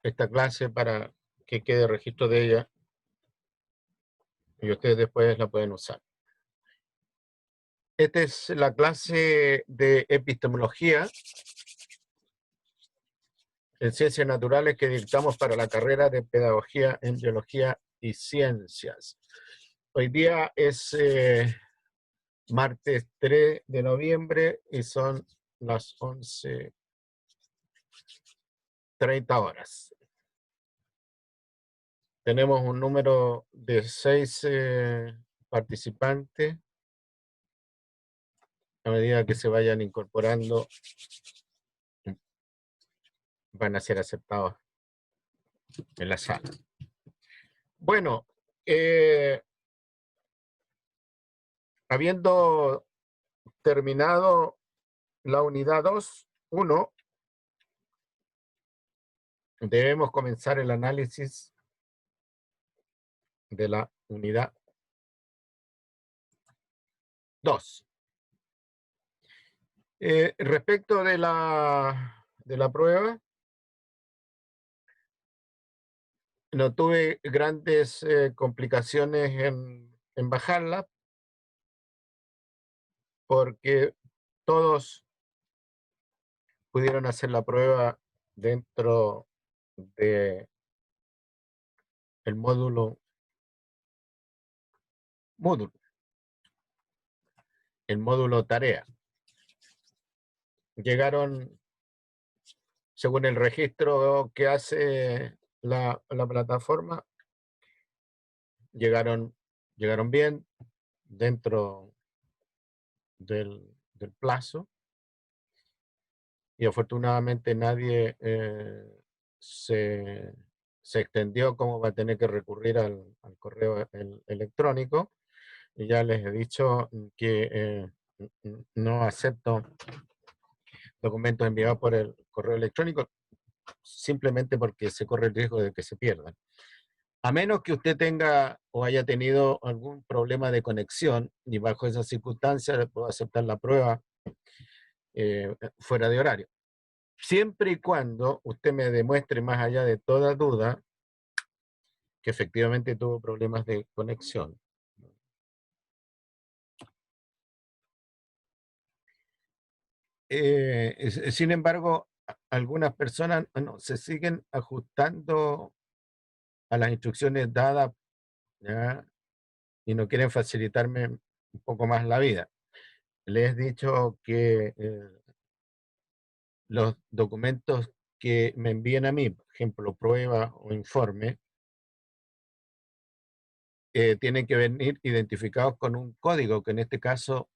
esta clase para que quede registro de ella y ustedes después la pueden usar. Esta es la clase de epistemología en ciencias naturales que dictamos para la carrera de pedagogía en biología y ciencias. Hoy día es martes 3 de noviembre y son las 11:30 horas. Tenemos un número de 6 participantes. A medida que se vayan incorporando, van a ser aceptados en la sala. Bueno, habiendo terminado la unidad 2.1, debemos comenzar el análisis de la unidad 2. Respecto de la prueba, no tuve grandes complicaciones en bajarla, porque todos pudieron hacer la prueba dentro de el el módulo tarea. Llegaron, según el registro que hace la plataforma, llegaron bien dentro del plazo, y afortunadamente nadie se extendió como va a tener que recurrir al correo electrónico. Y ya les he dicho que no acepto documentos enviados por el correo electrónico, simplemente porque se corre el riesgo de que se pierdan. A menos que usted tenga o haya tenido algún problema de conexión, y bajo esas circunstancias puedo aceptar la prueba fuera de horario. Siempre y cuando usted me demuestre, más allá de toda duda, que efectivamente tuvo problemas de conexión. Sin embargo, algunas personas se siguen ajustando a las instrucciones dadas, ¿ya? Y no quieren facilitarme un poco más la vida. Les he dicho que los documentos que me envíen a mí, por ejemplo, prueba o informe, tienen que venir identificados con un código, que en este caso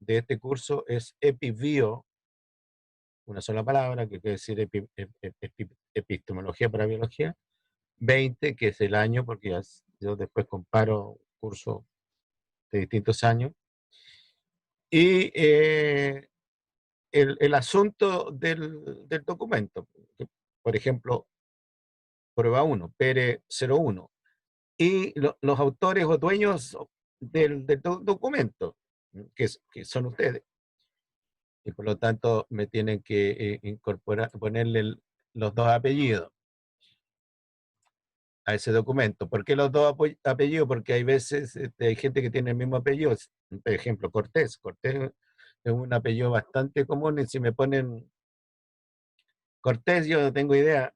de este curso es EPIBio, una sola palabra, que quiere decir epistemología para biología, 20, que es el año, porque yo después comparo cursos de distintos años. Y el asunto del documento, por ejemplo, prueba 1, Pérez 01, y los autores o dueños del documento, que son ustedes. Y por lo tanto me tienen que ponerle los dos apellidos a ese documento. ¿Por qué los dos apellidos? Porque hay veces hay gente que tiene el mismo apellido. Por ejemplo, Cortés. Cortés es un apellido bastante común, y si me ponen Cortés, yo no tengo idea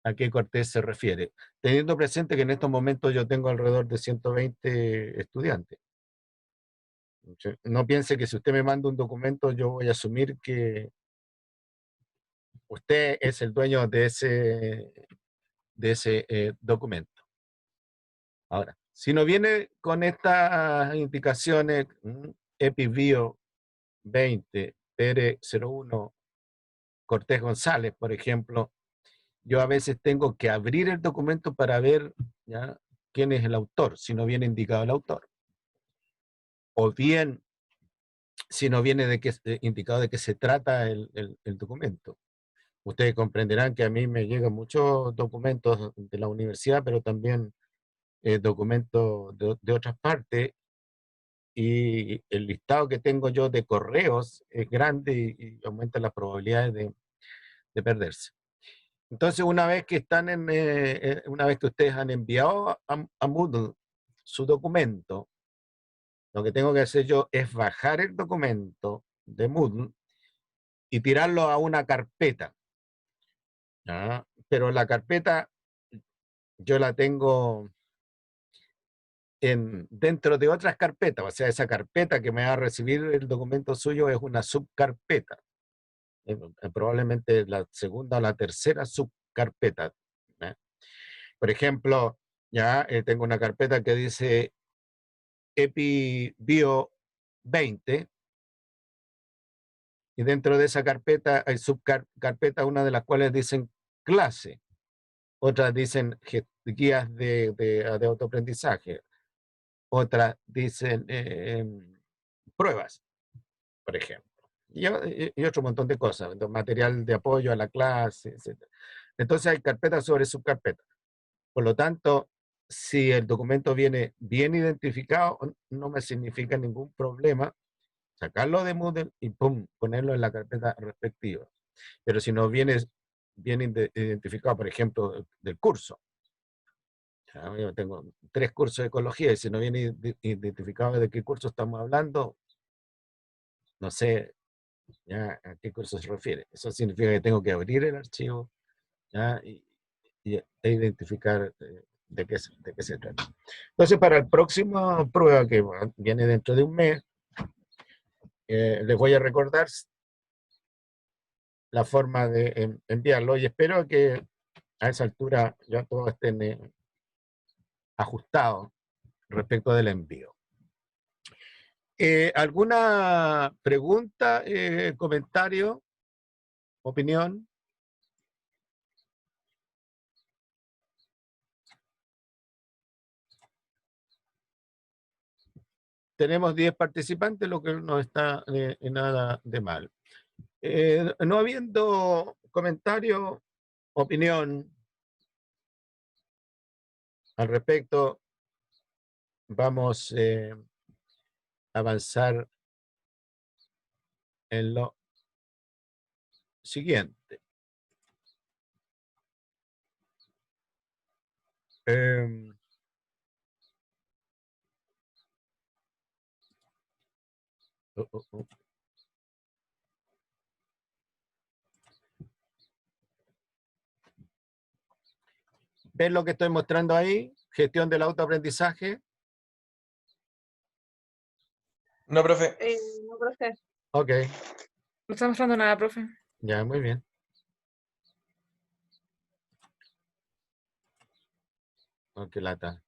a qué Cortés se refiere, teniendo presente que en estos momentos yo tengo alrededor de 120 estudiantes. No piense que si usted me manda un documento, yo voy a asumir que usted es el dueño de ese documento. Ahora, si no viene con estas indicaciones, EPIBio 20, Pérez 01, Cortés González, por ejemplo, yo a veces tengo que abrir el documento para ver, ¿ya?, quién es el autor, si no viene indicado el autor. O bien, si no viene indicado de qué se trata el documento. Ustedes comprenderán que a mí me llegan muchos documentos de la universidad, pero también documentos de otras partes, y el listado que tengo yo de correos es grande y aumenta las probabilidades de perderse. Entonces, una vez que una vez que ustedes han enviado a Moodle su documento, lo que tengo que hacer yo es bajar el documento de Moodle y tirarlo a una carpeta. ¿Ya? Pero la carpeta yo la tengo dentro de otras carpetas, o sea, esa carpeta que me va a recibir el documento suyo es una subcarpeta. Probablemente la segunda o la tercera subcarpeta. ¿Ya? Por ejemplo, ya tengo una carpeta que dice EpiBio 20, y dentro de esa carpeta hay subcarpetas, una de las cuales dicen clase, otras dicen guías de autoaprendizaje, otras dicen pruebas, por ejemplo. Y otro montón de cosas, material de apoyo a la clase, etc. Entonces hay carpetas sobre subcarpetas. Por lo tanto, si el documento viene bien identificado, no me significa ningún problema sacarlo de Moodle y pum, ponerlo en la carpeta respectiva. Pero si no viene bien identificado, por ejemplo, del curso. Yo tengo 3 cursos de ecología y si no viene identificado de qué curso estamos hablando, no sé ya a qué curso se refiere. Eso significa que tengo que abrir el archivo, ¿ya? E identificar de qué se trata. Entonces, para el próximo prueba que viene dentro de un mes, les voy a recordar la forma de enviarlo y espero que a esa altura ya todos estén ajustados respecto del envío. ¿Alguna pregunta, comentario, opinión? Tenemos 10 participantes, lo que no está en nada de mal. No habiendo comentario, opinión al respecto, vamos a avanzar en lo siguiente. ¿Ven lo que estoy mostrando ahí? Gestión del autoaprendizaje. No, profe. No, profe. Ok, No está mostrando nada, profe. ya, muy bien. Oh, qué lata.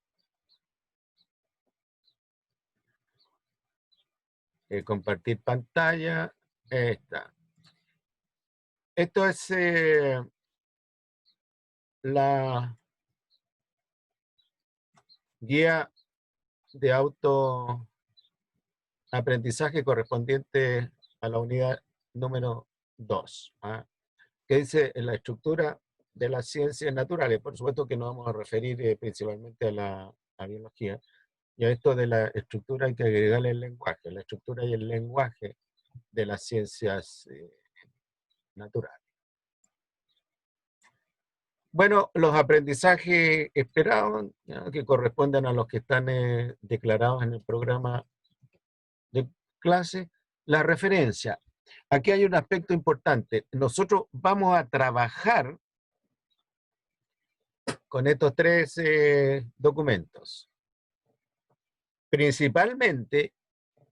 Compartir pantalla. Esta. Esto es la guía de autoaprendizaje correspondiente a la unidad número 2, ¿ah? Que dice la estructura de las ciencias naturales. Por supuesto que nos vamos a referir principalmente a la biología. Y a esto de la estructura hay que agregarle el lenguaje, la estructura y el lenguaje de las ciencias naturales. Bueno, los aprendizajes esperados, ¿ya? Que corresponden a los que están declarados en el programa de clase, la referencia. Aquí hay un aspecto importante. Nosotros vamos a trabajar con estos 3 documentos. Principalmente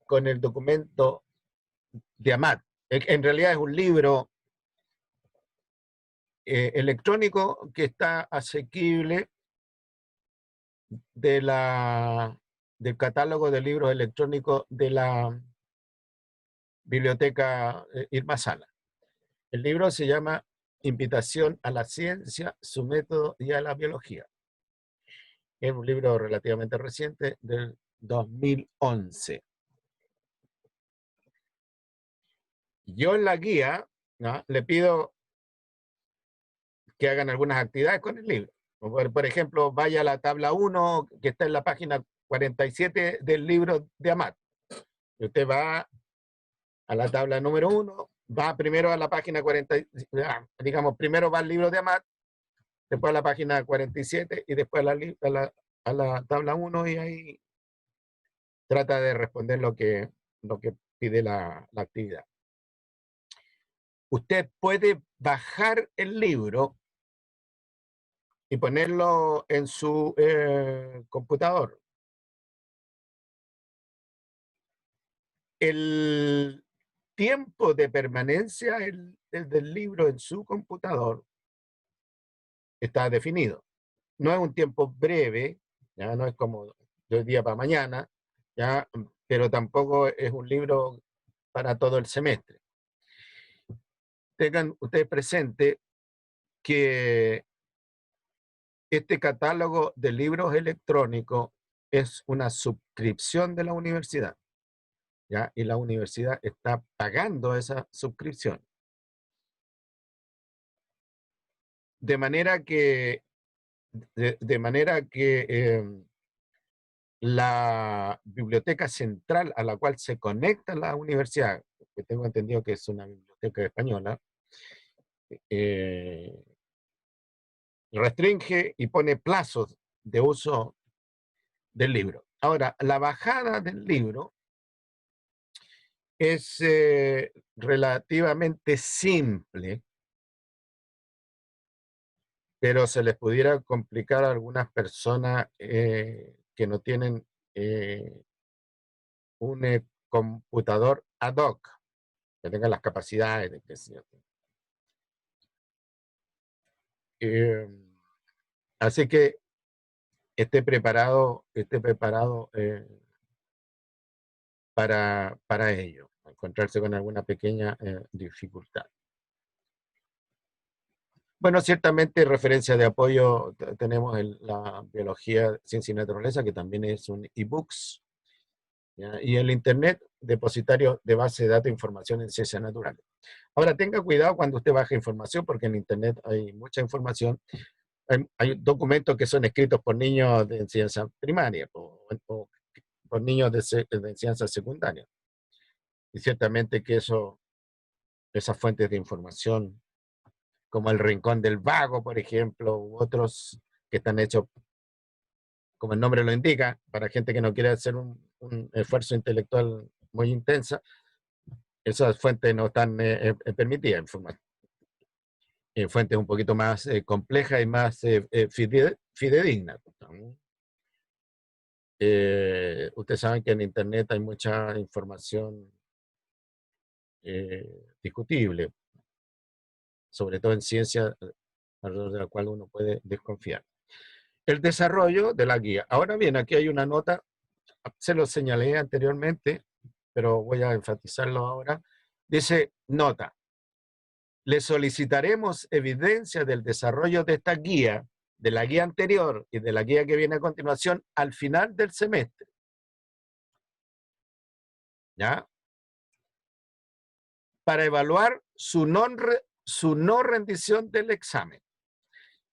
con el documento de AMAT. En realidad es un libro electrónico que está asequible del catálogo de libros electrónicos de la biblioteca Irma Sala. El libro se llama Invitación a la ciencia, su método y a la biología. Es un libro relativamente reciente, del 2011. Yo en la guía, ¿no?, le pido que hagan algunas actividades con el libro. Por ejemplo, vaya a la tabla 1, que está en la página 47 del libro de Amat. Y usted va a la tabla número 1, va primero a la página 40, digamos, primero va al libro de Amat, después a la página 47 y después a la tabla 1 y ahí trata de responder lo que pide la actividad. Usted puede bajar el libro y ponerlo en su computador. El tiempo de permanencia del libro en su computador está definido. No es un tiempo breve, ya no es como de hoy día para mañana, ya, pero tampoco es un libro para todo el semestre. Tengan ustedes presente que este catálogo de libros electrónicos es una suscripción de la universidad, ¿ya? Y la universidad está pagando esa suscripción. De manera que, la biblioteca central a la cual se conecta la universidad, que tengo entendido que es una biblioteca española, restringe y pone plazos de uso del libro. Ahora, la bajada del libro es relativamente simple, pero se les pudiera complicar a algunas personas que no tienen un computador ad hoc, que tenga las capacidades de que así que esté preparado para ello, encontrarse con alguna pequeña dificultad. Bueno, ciertamente referencia de apoyo tenemos la biología, ciencia y naturaleza, que también es un ebooks, y el internet, depositario de base de datos e información en ciencias naturales. Ahora, tenga cuidado cuando usted baja información, porque en internet hay mucha información. Hay documentos que son escritos por niños de enseñanza primaria o por niños de enseñanza secundaria. Y ciertamente que esas fuentes de información, como el Rincón del Vago, por ejemplo, u otros que están hechos, como el nombre lo indica, para gente que no quiere hacer un esfuerzo intelectual muy intensa, esas fuentes no están permitidas. Fuentes un poquito más complejas y más fidedignas. Ustedes saben que en Internet hay mucha información discutible, sobre todo en ciencia, alrededor de la cual uno puede desconfiar. El desarrollo de la guía. Ahora bien, aquí hay una nota, se lo señalé anteriormente, pero voy a enfatizarlo ahora. Dice, nota, le solicitaremos evidencia del desarrollo de esta guía, de la guía anterior y de la guía que viene a continuación al final del semestre. ¿Ya? Para evaluar su no rendición del examen,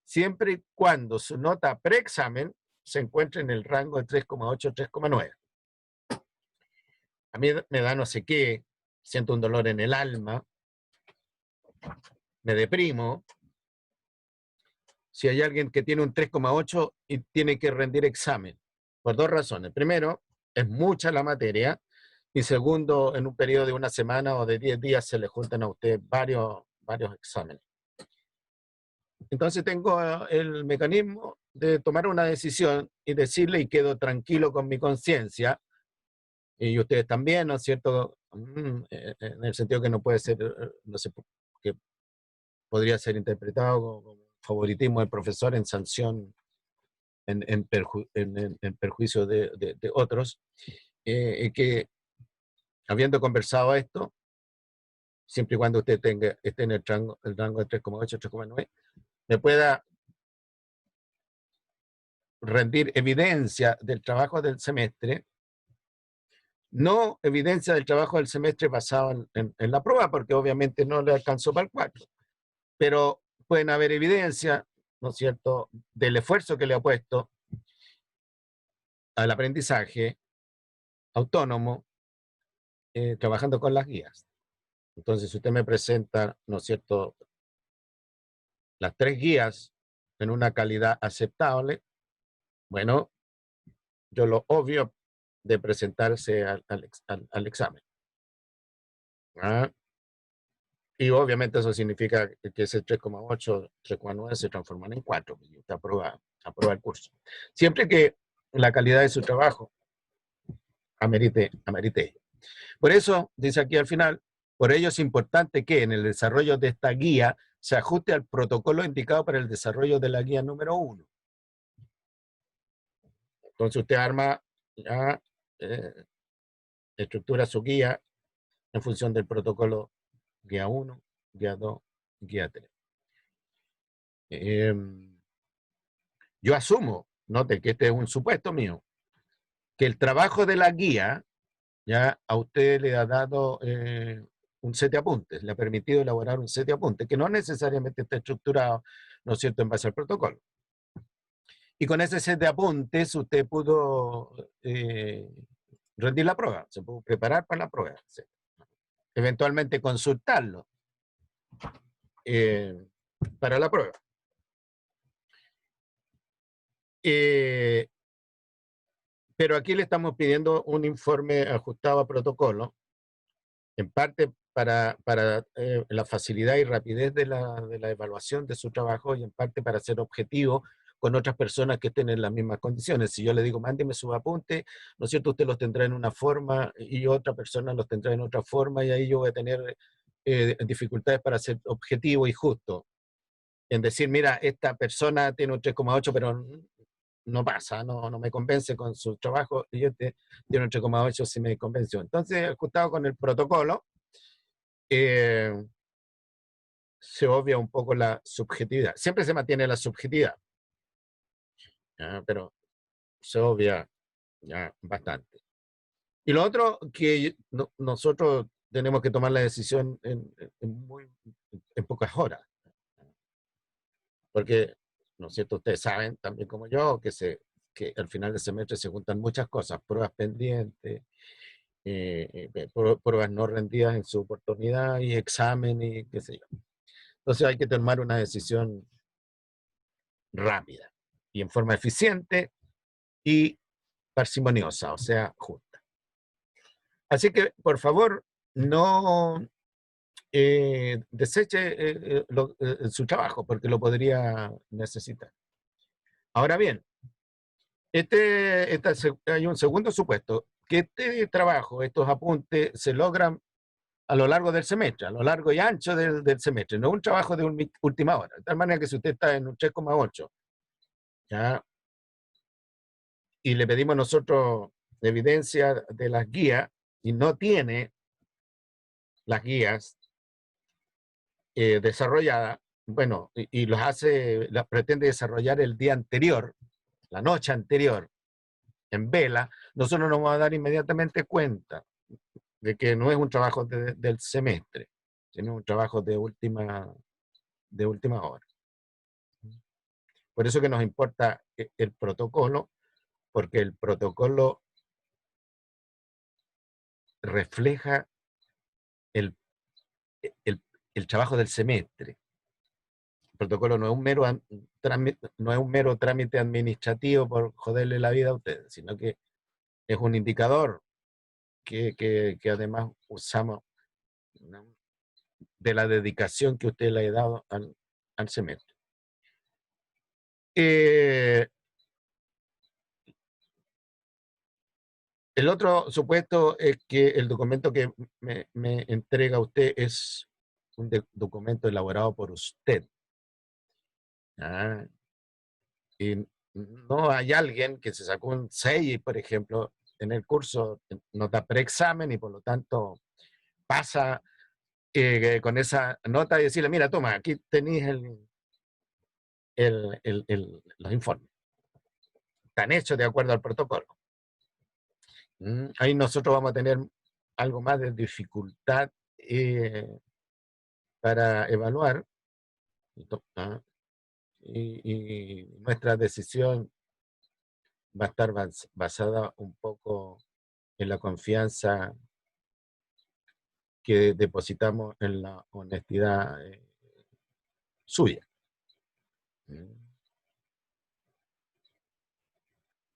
siempre y cuando su nota preexamen se encuentre en el rango de 3,8 a 3,9. A mí me da no sé qué, siento un dolor en el alma, me deprimo. Si hay alguien que tiene un 3,8 y tiene que rendir examen, por dos razones. Primero, es mucha la materia, y segundo, en un periodo de una semana o de 10 días se le juntan a usted varios exámenes. Entonces tengo el mecanismo de tomar una decisión y decirle, y quedo tranquilo con mi conciencia, y ustedes también, ¿no es cierto? En el sentido que no puede ser, no sé, que podría ser interpretado como favoritismo del profesor en sanción, en perjuicio de otros, que habiendo conversado esto, siempre y cuando usted esté en el rango de 3,8, 3,9, me pueda rendir evidencia del trabajo del semestre, no evidencia del trabajo del semestre basado en la prueba, porque obviamente no le alcanzó para el 4, pero pueden haber evidencia, ¿no es cierto?, del esfuerzo que le ha puesto al aprendizaje autónomo, trabajando con las guías. Entonces, si usted me presenta, ¿no es cierto?, las 3 guías en una calidad aceptable, bueno, yo lo obvio de presentarse al examen. ¿Ah? Y obviamente eso significa que ese 3,8, 3,9 se transforman en 4 y usted aprueba el curso. Siempre que la calidad de su trabajo amerite. Por eso, dice aquí al final, por ello es importante que en el desarrollo de esta guía se ajuste al protocolo indicado para el desarrollo de la guía número 1. Entonces usted arma, ya, estructura su guía en función del protocolo guía 1, guía 2, guía 3. Yo asumo, note que este es un supuesto mío, que el trabajo de la guía ya a usted le ha dado un set de apuntes, le ha permitido elaborar un set de apuntes, que no necesariamente está estructurado, ¿no es cierto?, en base al protocolo. Y con ese set de apuntes usted pudo rendir la prueba, se pudo preparar para la prueba, ¿sí? Eventualmente consultarlo para la prueba. Pero aquí le estamos pidiendo un informe ajustado a protocolo, en parte para la facilidad y rapidez de la evaluación de su trabajo y en parte para ser objetivo con otras personas que estén en las mismas condiciones. Si yo le digo, mándeme sus apuntes, ¿no es cierto? Usted los tendrá en una forma y otra persona los tendrá en otra forma y ahí yo voy a tener dificultades para ser objetivo y justo. En decir, mira, esta persona tiene un 3,8, pero no pasa, no me convence con su trabajo, y este tiene un 3,8 sí me convenció. Entonces, ajustado con el protocolo, se obvia un poco la subjetividad. Siempre se mantiene la subjetividad, ¿ya? Pero se obvia ya bastante. Y lo otro que nosotros tenemos que tomar la decisión en pocas horas, porque, ¿no es cierto? Ustedes saben, también como yo, que al final del semestre se juntan muchas cosas, pruebas pendientes, pruebas no rendidas en su oportunidad y examen y qué sé yo. Entonces hay que tomar una decisión rápida y en forma eficiente y parsimoniosa, o sea, justa. Así que, por favor, no deseche su trabajo porque lo podría necesitar. Ahora bien, hay un segundo supuesto, que este trabajo, estos apuntes, se logran a lo largo del semestre, a lo largo y ancho del semestre, no un trabajo de última hora, de tal manera que si usted está en un 3,8, ¿ya? Y le pedimos nosotros evidencia de las guías y no tiene las guías desarrolladas, bueno, y las pretende desarrollar el día anterior, la noche anterior, en vela, nosotros nos vamos a dar inmediatamente cuenta de que no es un trabajo del semestre, sino un trabajo de última hora. Por eso que nos importa el protocolo, porque el protocolo refleja el, el trabajo del semestre. El protocolo no es un mero trámite administrativo por joderle la vida a ustedes, sino que es un indicador que además usamos, ¿no?, de la dedicación que usted le ha dado al semestre. El otro supuesto es que el documento que me entrega usted es un documento elaborado por usted. ¿Ah? Y no hay alguien que se sacó un 6, por ejemplo, en el curso, nota preexamen, y por lo tanto pasa con esa nota y decirle, mira, toma, aquí tenéis los informes. Están hechos de acuerdo al protocolo. Ahí nosotros vamos a tener algo más de dificultad para evaluar, ¿ah? Y nuestra decisión va a estar basada un poco en la confianza que depositamos en la honestidad suya.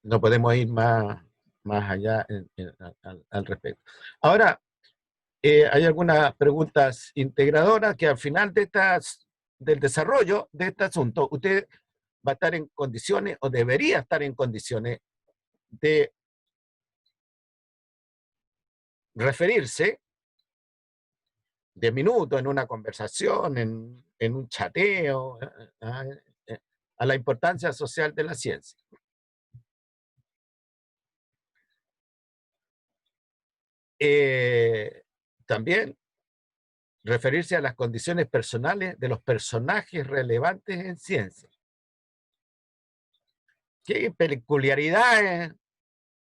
no podemos ir más allá al respecto. Ahora, hay algunas preguntas integradoras que al final del desarrollo de este asunto, usted va a estar en condiciones o debería estar en condiciones de referirse de minuto en una conversación, en un chateo, a la importancia social de la ciencia. También referirse a las condiciones personales de los personajes relevantes en ciencia. ¿Qué peculiaridades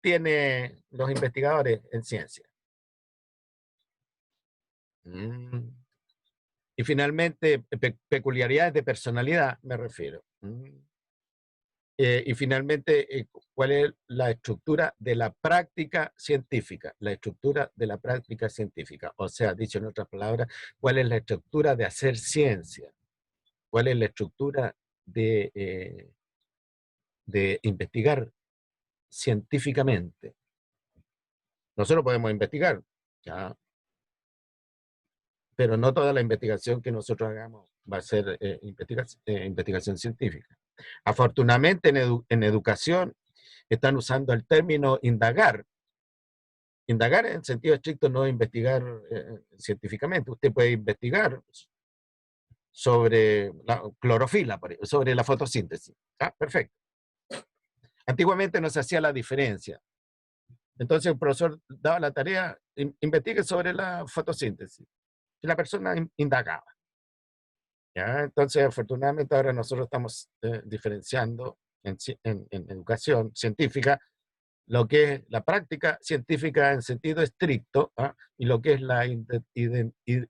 tienen los investigadores en ciencia? Y finalmente, peculiaridades de personalidad, me refiero. Y finalmente, ¿cuál es la estructura de la práctica científica? La estructura de la práctica científica. O sea, dicho en otras palabras, ¿cuál es la estructura de hacer ciencia? ¿Cuál es la estructura de investigar científicamente? Nosotros podemos investigar, ¿ya? Pero no toda la investigación que nosotros hagamos va a ser investigación científica. Afortunadamente en educación están usando el término indagar. Indagar en sentido estricto no es investigar científicamente. Usted puede investigar sobre la clorofila, sobre la fotosíntesis. Ah, perfecto. Antiguamente no se hacía la diferencia. Entonces el profesor daba la tarea, investigue sobre la fotosíntesis. Y la persona indagaba. ¿Ya? Entonces, afortunadamente, ahora nosotros estamos diferenciando en educación científica lo que es la práctica científica en sentido estricto, ¿ah? Y lo que es la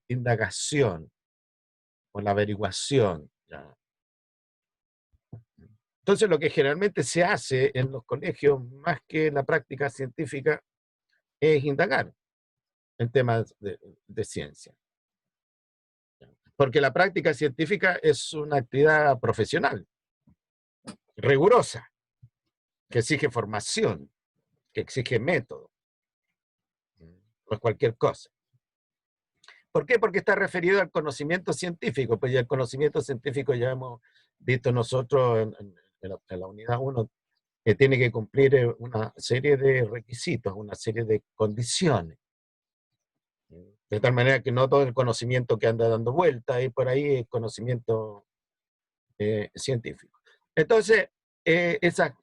indagación o la averiguación. ¿Ya? Entonces, lo que generalmente se hace en los colegios, más que la práctica científica, es indagar en temas de ciencia. Porque la práctica científica es una actividad profesional, rigurosa, que exige formación, que exige método, no es cualquier cosa. ¿Por qué? Porque está referido al conocimiento científico, pues ya el conocimiento científico ya hemos visto nosotros en la unidad 1, que tiene que cumplir una serie de requisitos, una serie de condiciones. De tal manera que no todo el conocimiento que anda dando vuelta y por ahí es conocimiento científico. Entonces, esas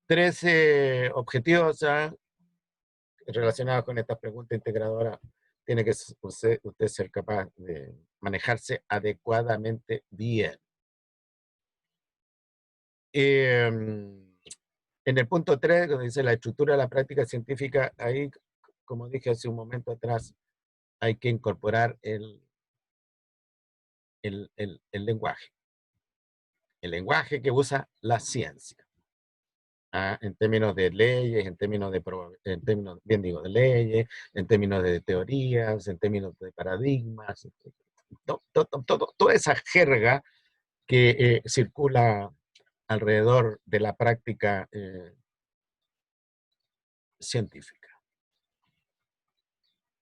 13 objetivos relacionados con esta pregunta integradora, tiene que usted ser capaz de manejarse adecuadamente bien. En el punto 3, donde dice la estructura de la práctica científica, ahí, como dije hace un momento atrás, hay que incorporar el lenguaje. El lenguaje que usa la ciencia. En términos de leyes, en términos de leyes, en términos de teorías, en términos de paradigmas, toda esa jerga que circula alrededor de la práctica científica.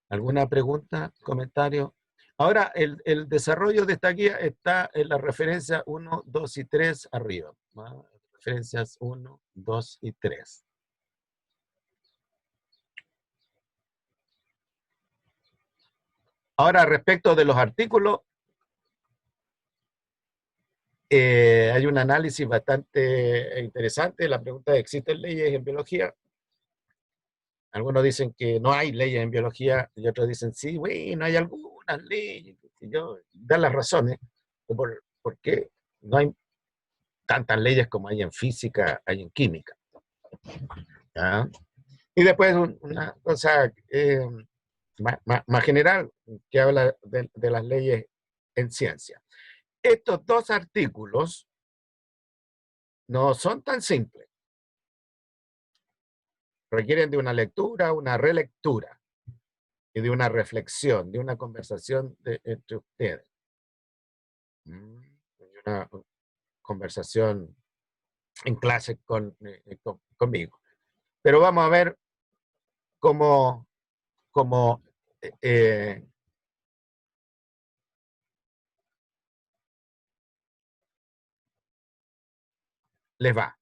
¿Alguna pregunta, comentario? Ahora, el desarrollo de esta guía está en la referencia 1, 2 y 3 arriba. Referencias 1, 2 y 3. Ahora, respecto de los artículos, hay un análisis bastante interesante. La pregunta es, ¿existen leyes en biología? Algunos dicen que no hay leyes en biología y otros dicen, sí, bueno, hay algunas leyes. Y yo dan las razones de por qué no hay tantas leyes como hay en física, hay en química. ¿Ya? Y después una cosa más general que habla de las leyes en ciencia. Estos dos artículos no son tan simples. Requieren de una lectura, una relectura y de una reflexión, de una conversación entre ustedes. Una conversación en clase conmigo. Pero vamos a ver cómo les va.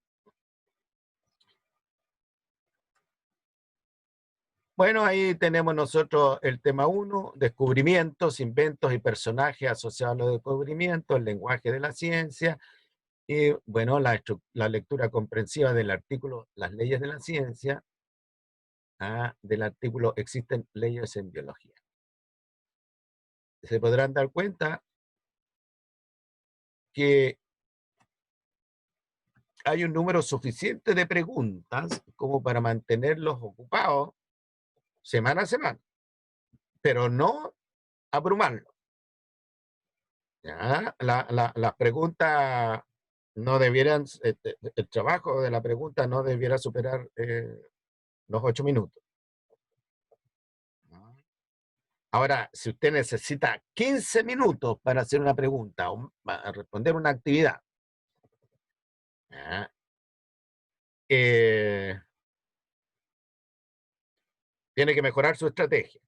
Bueno, ahí tenemos nosotros el tema 1, descubrimientos, inventos y personajes asociados a los descubrimientos, el lenguaje de la ciencia, y bueno, la lectura comprensiva del artículo Las leyes de la ciencia, del artículo Existen leyes en biología. Se podrán dar cuenta que hay un número suficiente de preguntas como para mantenerlos ocupados semana a semana, pero no abrumarlos. ¿Ya? Las preguntas no debieran, el trabajo de la pregunta no debiera superar los 8 minutos. Ahora, si usted necesita 15 minutos para hacer una pregunta o para responder una actividad, ¿ya? Tiene que mejorar su estrategia,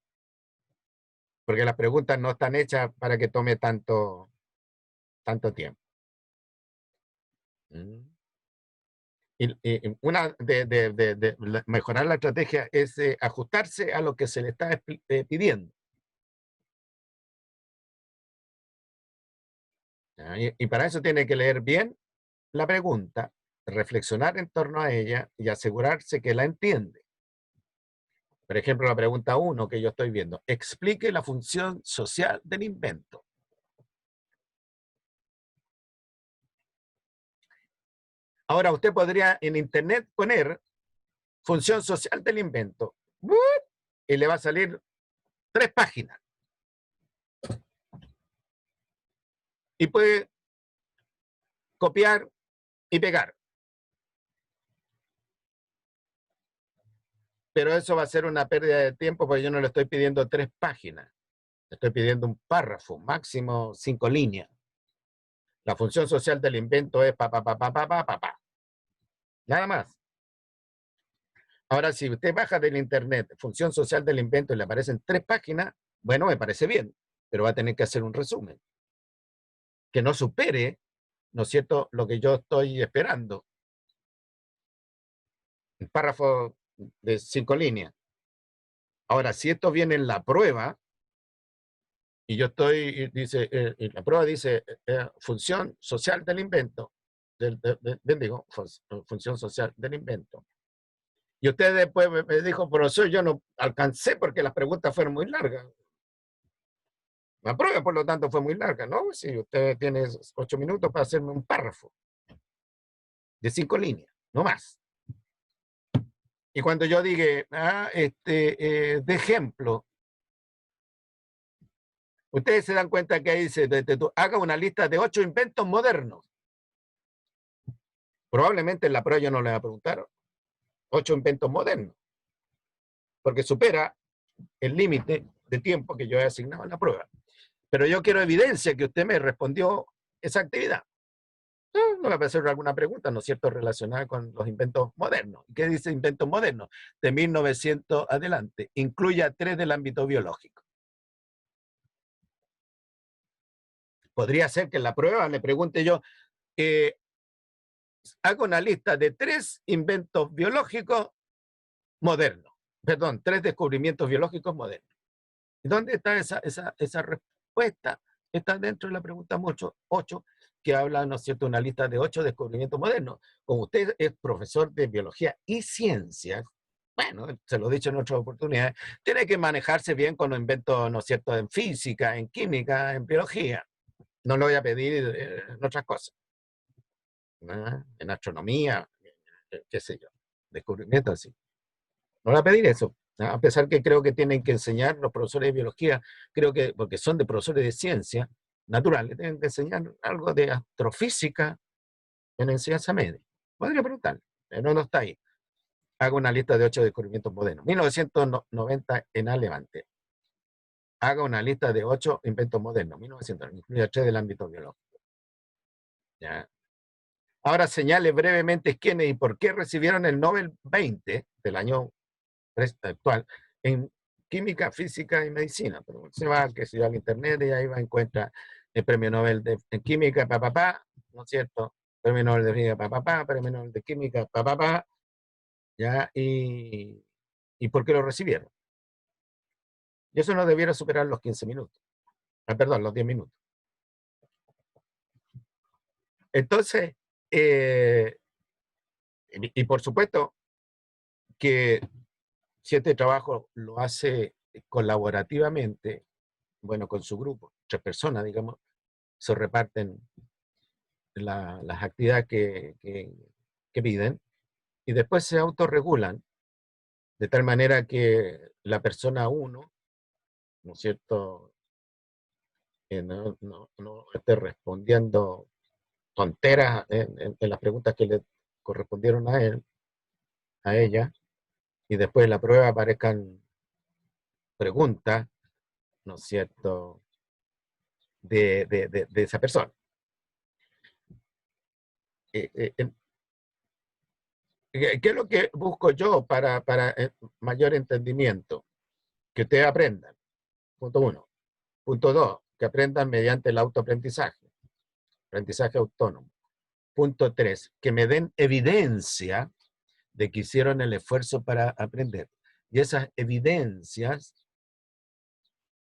porque las preguntas no están hechas para que tome tanto tiempo. Y una de mejorar la estrategia es ajustarse a lo que se le está pidiendo. Y para eso tiene que leer bien la pregunta, reflexionar en torno a ella y asegurarse que la entiende. Por ejemplo, la pregunta 1 que yo estoy viendo, explique la función social del invento. Ahora usted podría en internet poner función social del invento y le va a salir 3 páginas. Y puede copiar y pegar. Pero eso va a ser una pérdida de tiempo porque yo no le estoy pidiendo 3 páginas. Le estoy pidiendo un párrafo, máximo 5 líneas. La función social del invento es pa. Nada más. Ahora, si usted baja del internet función social del invento y le aparecen 3 páginas, bueno, me parece bien, pero va a tener que hacer un resumen que no supere, ¿no es cierto?, lo que yo estoy esperando. Un párrafo de 5 líneas. Ahora, si esto viene en la prueba, y yo estoy, dice, la prueba dice, función social del invento, función social del invento. Y usted después me dijo, profesor, yo no alcancé porque las preguntas fueron muy largas. La prueba, por lo tanto, fue muy larga, ¿no? Si usted tiene 8 minutos para hacerme un párrafo de 5 líneas, no más. Y cuando yo diga, de ejemplo, ustedes se dan cuenta que ahí dice, haga una lista de 8 inventos modernos. Probablemente en la prueba yo no le voy a preguntar 8 inventos modernos, porque supera el límite de tiempo que yo he asignado en la prueba. Pero yo quiero evidencia que usted me respondió esa actividad. No me va a hacer alguna pregunta, ¿no es cierto?, relacionada con los inventos modernos. ¿Qué dice inventos modernos? De 1900 adelante. Incluya 3 del ámbito biológico. Podría ser que en la prueba le pregunte yo, hago una lista de 3 inventos biológicos modernos. Perdón, 3 descubrimientos biológicos modernos. ¿Dónde está esa respuesta? Está dentro de la pregunta 8, que habla, ¿no es cierto?, una lista de 8 descubrimientos modernos. Como usted es profesor de biología y ciencias, bueno, se lo he dicho en otras oportunidades, tiene que manejarse bien con los inventos, ¿no es cierto?, en física, en química, en biología. No lo voy a pedir en otras cosas. En astronomía, qué sé yo, descubrimientos así. No voy a pedir eso. A pesar que creo que tienen que enseñar los profesores de biología, creo que, porque son de profesores de ciencia naturales, tienen que enseñar algo de astrofísica en enseñanza media. Podría preguntar, pero no está ahí. Hago una lista de 8 descubrimientos modernos. 1990 en adelante. Haga una lista de 8 inventos modernos. 1990, incluye 3 del ámbito biológico. ¿Ya? Ahora señale brevemente quiénes y por qué recibieron el Nobel 20 del año actual en química, física y medicina. Pero se va, que se va al internet y ahí va a encontrar el premio Nobel en química, ¿no es cierto? Premio Nobel de física, premio Nobel de química, ¿ya? ¿Y por qué lo recibieron? Y eso no debiera superar los 15 minutos. Perdón, los 10 minutos. Entonces, y por supuesto que si este trabajo lo hace colaborativamente, bueno, con su grupo, 3 personas, digamos, se reparten las actividades que piden y después se autorregulan de tal manera que la persona 1, ¿no es cierto?, no esté respondiendo tonteras en las preguntas que le correspondieron a él, a ella, y después en la prueba aparezcan preguntas, ¿no es cierto?, de esa persona. ¿Qué es lo que busco yo para mayor entendimiento? Que ustedes aprendan, punto 1. Punto 2, que aprendan mediante el autoaprendizaje, aprendizaje autónomo. Punto 3, que me den evidencia de que hicieron el esfuerzo para aprender. Y esas evidencias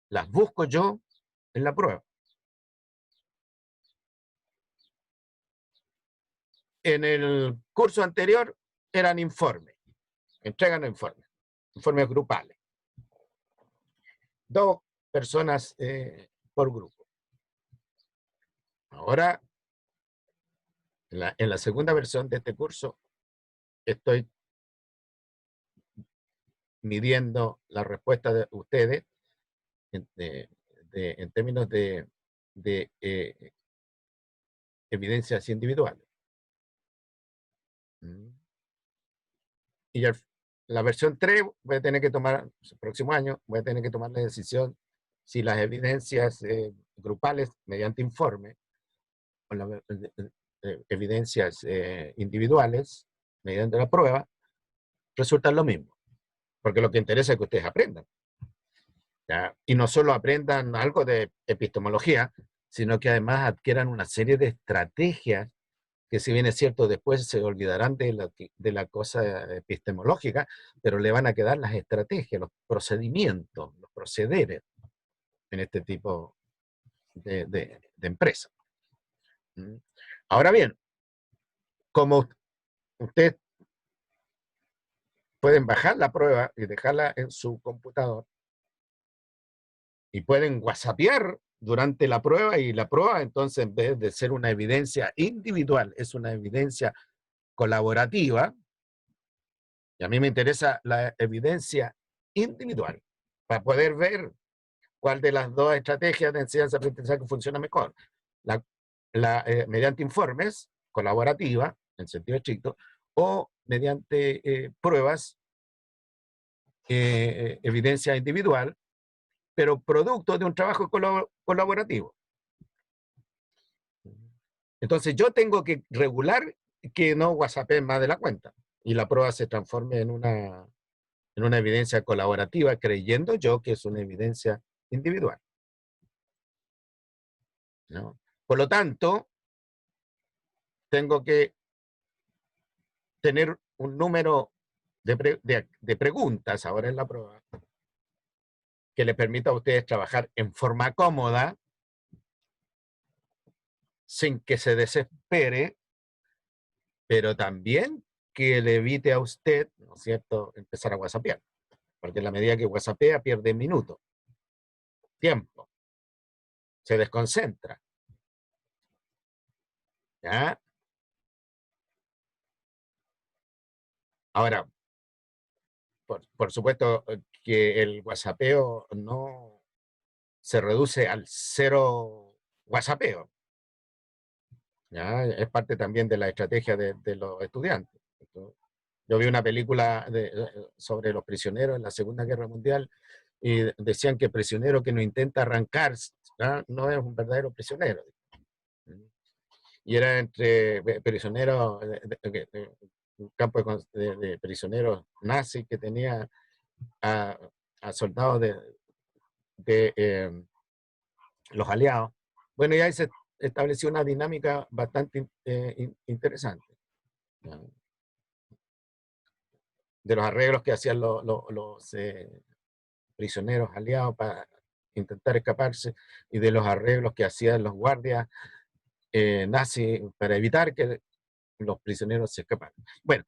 las busco yo en la prueba. En el curso anterior eran informes, entregan informes grupales. 2 personas por grupo. Ahora, en la segunda versión de este curso, estoy midiendo la respuesta de ustedes en términos de evidencias individuales. Y la versión 3 voy a tener que tomar, el próximo año, voy a tener que tomar la decisión si las evidencias grupales mediante informe o las evidencias individuales mediante la prueba resultan lo mismo. Porque lo que interesa es que ustedes aprendan. ¿Ya? Y no solo aprendan algo de epistemología, sino que además adquieran una serie de estrategias que, si bien es cierto, después se olvidarán de la cosa epistemológica, pero le van a quedar las estrategias, los procedimientos, los procederes en este tipo de empresa. Ahora bien, como ustedes pueden bajar la prueba y dejarla en su computador, y pueden whatsappear durante la prueba, y la prueba entonces, en vez de ser una evidencia individual, es una evidencia colaborativa, y a mí me interesa la evidencia individual, para poder ver cuál de las 2 estrategias de enseñanza-aprendizaje funciona mejor. Mediante informes, colaborativa, en sentido estricto, o mediante pruebas, evidencia individual, pero producto de un trabajo colaborativo. Entonces yo tengo que regular que no whatsappeen más de la cuenta y la prueba se transforme en una evidencia colaborativa, creyendo yo que es una evidencia individual, ¿no? Por lo tanto, tengo que tener un número de preguntas ahora en la prueba que le permita a ustedes trabajar en forma cómoda, sin que se desespere, pero también que le evite a usted, ¿no es cierto?, empezar a whatsappear. Porque en la medida que whatsappea, pierde minutos, tiempo, se desconcentra. ¿Ya? Ahora, por supuesto que el whatsappeo no se reduce al 0 whatsappeo. ¿Ya? Es parte también de la estrategia de los estudiantes. Yo vi una película sobre los prisioneros en la Segunda Guerra Mundial y decían que el prisionero que no intenta arrancar, ¿no?, no es un verdadero prisionero. y era entre prisioneros, un campo de prisioneros nazis que tenía a soldados de los aliados. Bueno, y ahí se estableció una dinámica bastante interesante, ¿no? De los arreglos que hacían los prisioneros aliados para intentar escaparse y de los arreglos que hacían los guardias nazis para evitar que los prisioneros se escaparan. Bueno,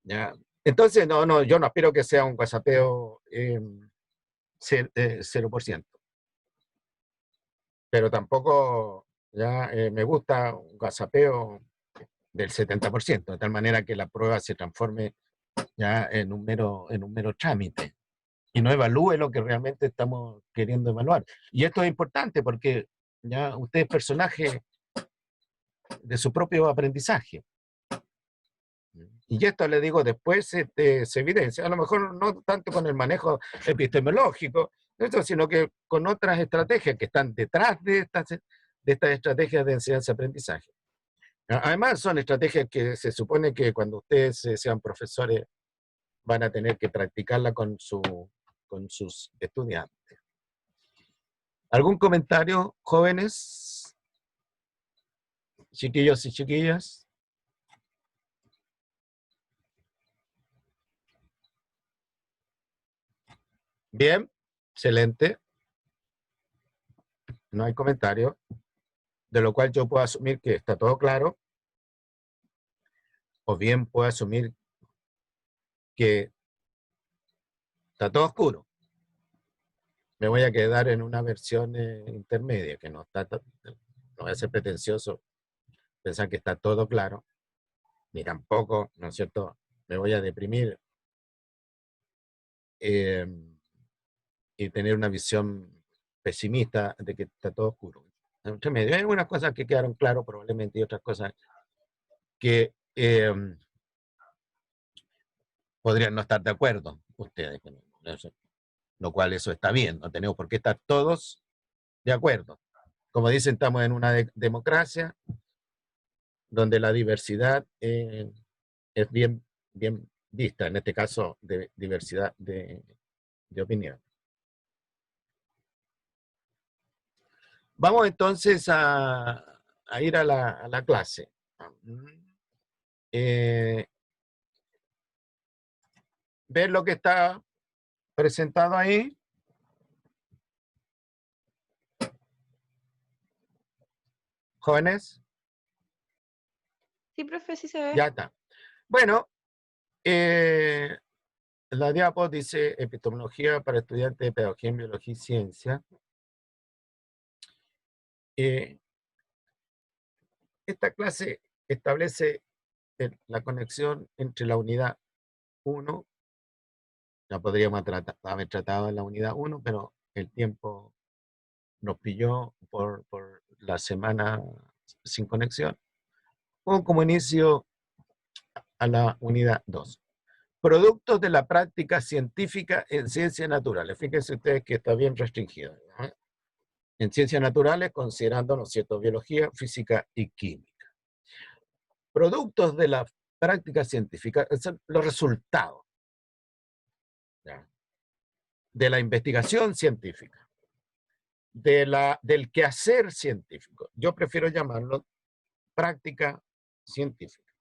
ya. Entonces, no, yo no aspiro que sea un guasapeo 0%. Pero tampoco ya me gusta un guasapeo del 70%, de tal manera que la prueba se transforme ya en un mero trámite y no evalúe lo que realmente estamos queriendo evaluar. Y esto es importante porque ya usted es personaje de su propio aprendizaje. Y esto le digo después se evidencia, a lo mejor no tanto con el manejo epistemológico, sino que con otras estrategias que están detrás de estas estrategias de enseñanza-aprendizaje. Además, son estrategias que se supone que cuando ustedes sean profesores van a tener que practicarla con sus estudiantes. ¿Algún comentario, jóvenes? Chiquillos y chiquillas. Bien, excelente. No hay comentario, de lo cual yo puedo asumir que está todo claro, o bien puedo asumir que está todo oscuro. Me voy a quedar en una versión intermedia, que no voy a ser pretencioso, pensar que está todo claro, ni tampoco, ¿no es cierto?, me voy a deprimir y tener una visión pesimista de que está todo oscuro. Entre medio hay algunas cosas que quedaron claras probablemente y otras cosas que podrían no estar de acuerdo ustedes, lo cual eso está bien, no tenemos por qué estar todos de acuerdo. Como dicen, estamos en una democracia donde la diversidad es bien vista, en este caso de diversidad de opinión. Vamos entonces a ir a la clase. Ver lo que está presentado ahí. ¿Jóvenes? Sí, profe, sí se ve. Ya está. Bueno, la diapo dice epistemología para estudiantes de pedagogía en biología y ciencia. Esta clase establece la conexión entre la unidad 1, ya podríamos haber tratado en la unidad 1, pero el tiempo nos pilló por la semana sin conexión, o como inicio a la unidad 2. Productos de la práctica científica en ciencias naturales. Fíjense ustedes que está bien restringido, ¿no? En ciencias naturales, considerando, ¿no es cierto?, biología, física y química. Productos de la práctica científica son los resultados, ¿ya?, de la investigación científica, del quehacer científico. Yo prefiero llamarlo práctica científica.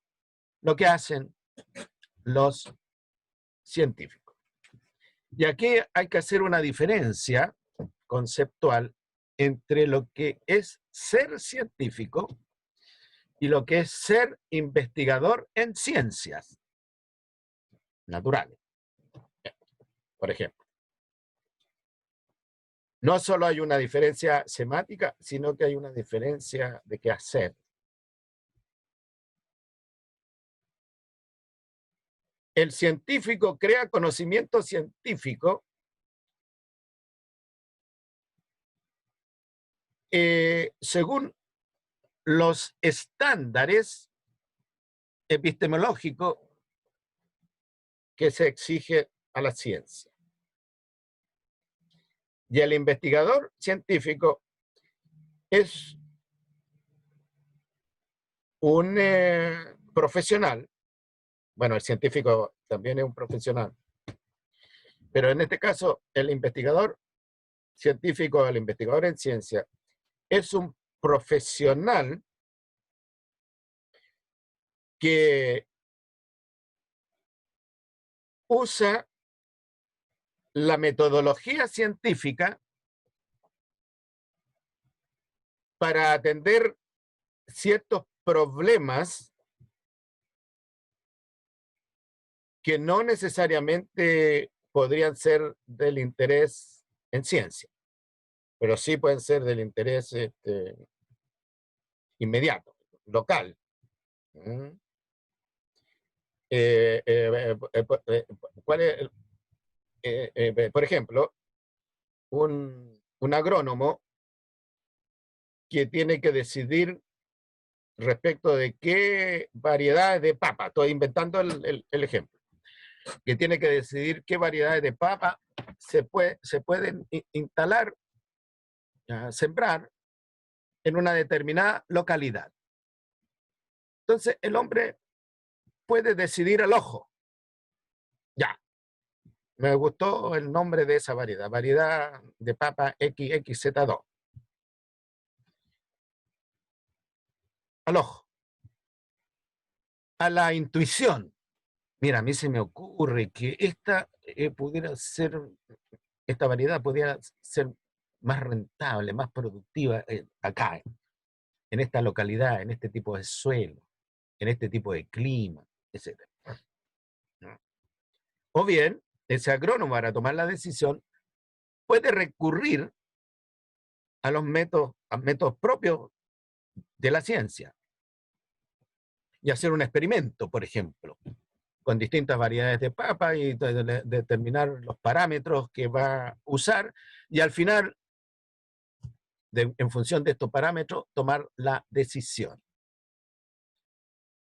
Lo que hacen los científicos. Y aquí hay que hacer una diferencia conceptual entre lo que es ser científico y lo que es ser investigador en ciencias naturales. Por ejemplo, no solo hay una diferencia semántica, sino que hay una diferencia de qué hacer. El científico crea conocimiento científico según los estándares epistemológicos que se exige a la ciencia. Y el investigador científico es un profesional, bueno, el científico también es un profesional, pero en este caso el investigador científico, el investigador en ciencia, es un profesional que usa la metodología científica para atender ciertos problemas que no necesariamente podrían ser del interés en ciencia, pero sí pueden ser del interés inmediato, local. ¿Mm? ¿Cuál es por ejemplo, un agrónomo que tiene que decidir respecto de qué variedades de papa, estoy inventando el ejemplo, que tiene que decidir qué variedades de papa se pueden instalar, sembrar en una determinada localidad. Entonces, el hombre puede decidir al ojo. Ya, me gustó el nombre de esa variedad de papa XXZ2. Al ojo. A la intuición. Mira, a mí se me ocurre que esta variedad pudiera ser más rentable, más productiva acá, en esta localidad, en este tipo de suelo, en este tipo de clima, etc. O bien, ese agrónomo, para tomar la decisión, puede recurrir a los métodos propios de la ciencia y hacer un experimento, por ejemplo, con distintas variedades de papa y determinar los parámetros que va a usar y al final, en función de estos parámetros, tomar la decisión.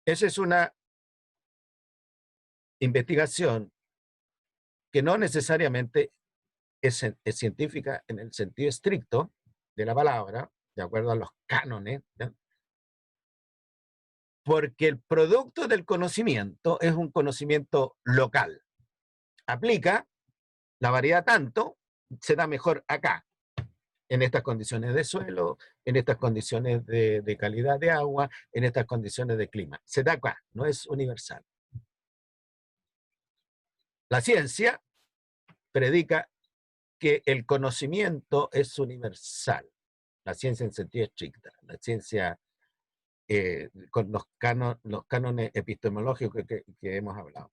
Esa es una investigación que no necesariamente es científica en el sentido estricto de la palabra, de acuerdo a los cánones, ¿ya? Porque el producto del conocimiento es un conocimiento local. Aplica la variedad tanto, se da mejor acá, en estas condiciones de suelo, en estas condiciones de calidad de agua, en estas condiciones de clima. Se da acá, no es universal. La ciencia predica que el conocimiento es universal. La ciencia en sentido estricto. La ciencia con los cánones epistemológicos que hemos hablado.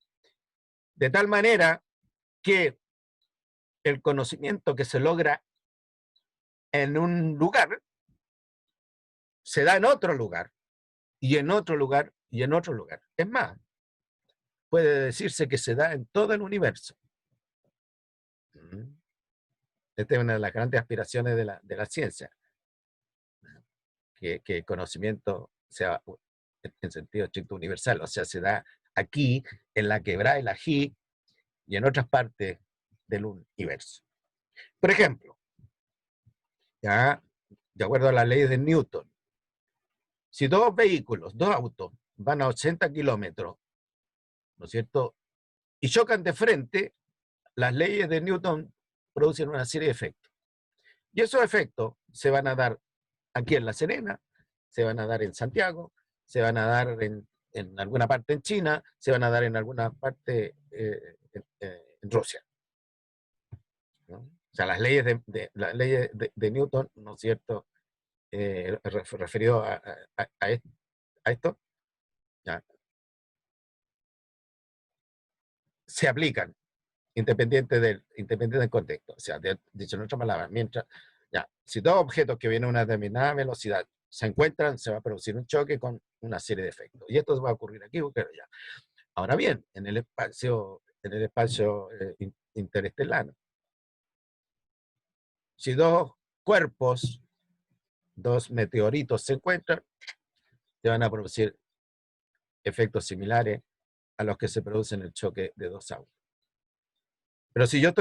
De tal manera que el conocimiento que se logra en un lugar se da en otro lugar, y en otro lugar, y en otro lugar. Es más, puede decirse que se da en todo el universo. Esta es una de las grandes aspiraciones de la ciencia, que el conocimiento sea en sentido estricto universal, o sea, se da aquí, en la Quebrada del Ají, y en otras partes del universo. Por ejemplo, ya, de acuerdo a las leyes de Newton, si dos autos, van a 80 kilómetros, ¿no es cierto?, y chocan de frente, las leyes de Newton producen una serie de efectos. Y esos efectos se van a dar aquí en La Serena, se van a dar en Santiago, se van a dar en alguna parte en China, se van a dar en alguna parte en Rusia, ¿no? O sea, las leyes de Newton, ¿no es cierto?, referido a esto, ¿ya?, se aplican independiente del contexto. O sea, dicho en otras palabras, si dos objetos que vienen a una determinada velocidad se encuentran, se va a producir un choque con una serie de efectos. Y esto va a ocurrir aquí, pero ya. Ahora bien, en el espacio interestelar, si dos cuerpos, dos meteoritos se encuentran, se van a producir efectos similares a los que se producen en el choque de dos autos. Pero si yo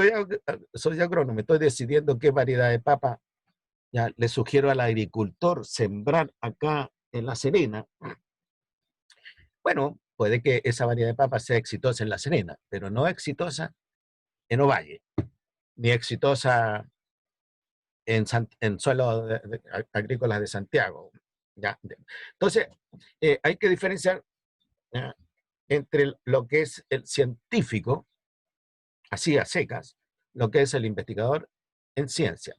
soy agrónomo, estoy decidiendo qué variedad de papa, ya le sugiero al agricultor sembrar acá en La Serena, Bueno, puede que esa variedad de papa sea exitosa en La Serena, pero no exitosa en Ovalle, ni exitosa en suelos agrícolas de Santiago. ¿Ya? Entonces, hay que diferenciar, ¿ya?, entre lo que es el científico, así a secas, lo que es el investigador en ciencia.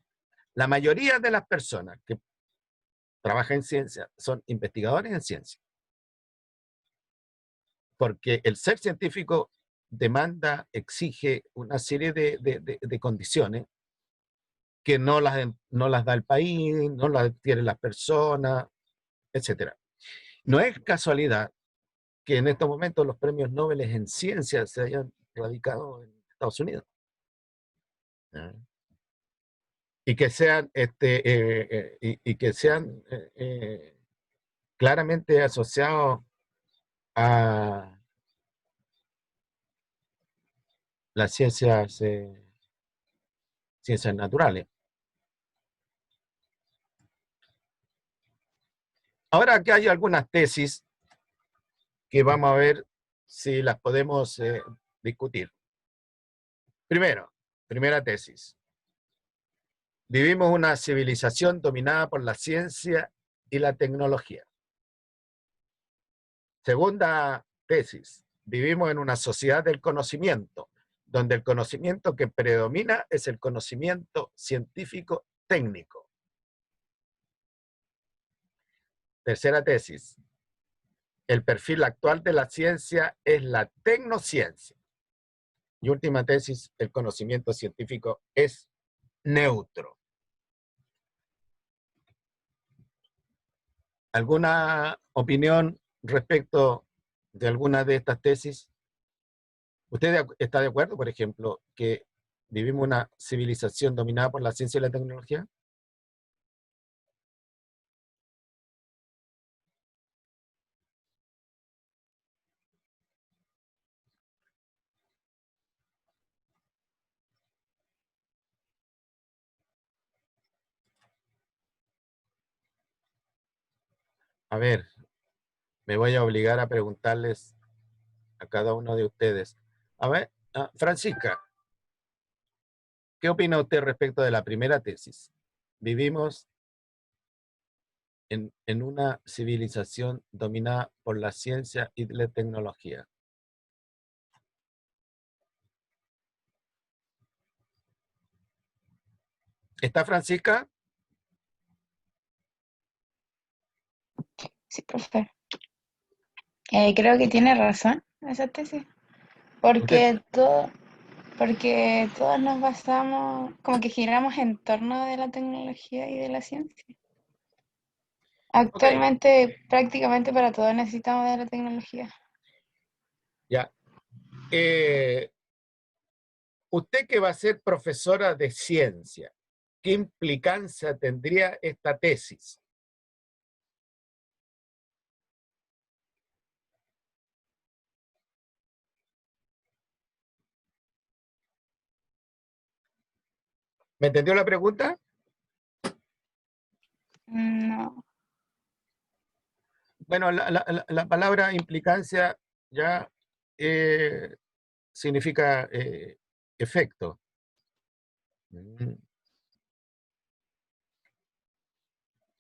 La mayoría de las personas que trabajan en ciencia son investigadores en ciencia, porque el ser científico demanda, exige una serie de condiciones que no las da el país, no las tienen las personas, etc. No es casualidad que en estos momentos los premios Nobel en ciencia se hayan radicado en Estados Unidos. ¿Ya? Y que sean, y que sean claramente asociados a las ciencias naturales. Ahora aquí hay algunas tesis que vamos a ver si las podemos discutir. Primera tesis. Vivimos una civilización dominada por la ciencia y la tecnología. Segunda tesis. Vivimos en una sociedad del conocimiento, donde el conocimiento que predomina es el conocimiento científico técnico. Tercera tesis. El perfil actual de la ciencia es la tecnociencia. Y última tesis, el conocimiento científico es neutro. ¿Alguna opinión respecto de alguna de estas tesis? ¿Usted está de acuerdo, por ejemplo, que vivimos una civilización dominada por la ciencia y la tecnología? A ver, me voy a obligar a preguntarles a cada uno de ustedes. A ver, Francisca, ¿qué opina usted respecto de la primera tesis? Vivimos en una civilización dominada por la ciencia y la tecnología. ¿Está Francisca? Sí, profe. Creo que tiene razón esa tesis, porque todos nos basamos, como que giramos en torno de la tecnología y de la ciencia. Ok, Actualmente, prácticamente para todo necesitamos de la tecnología. ya. Usted que va a ser profesora de ciencia, ¿qué implicancia tendría esta tesis? ¿Me entendió la pregunta? No. Bueno, la palabra implicancia ya significa efecto.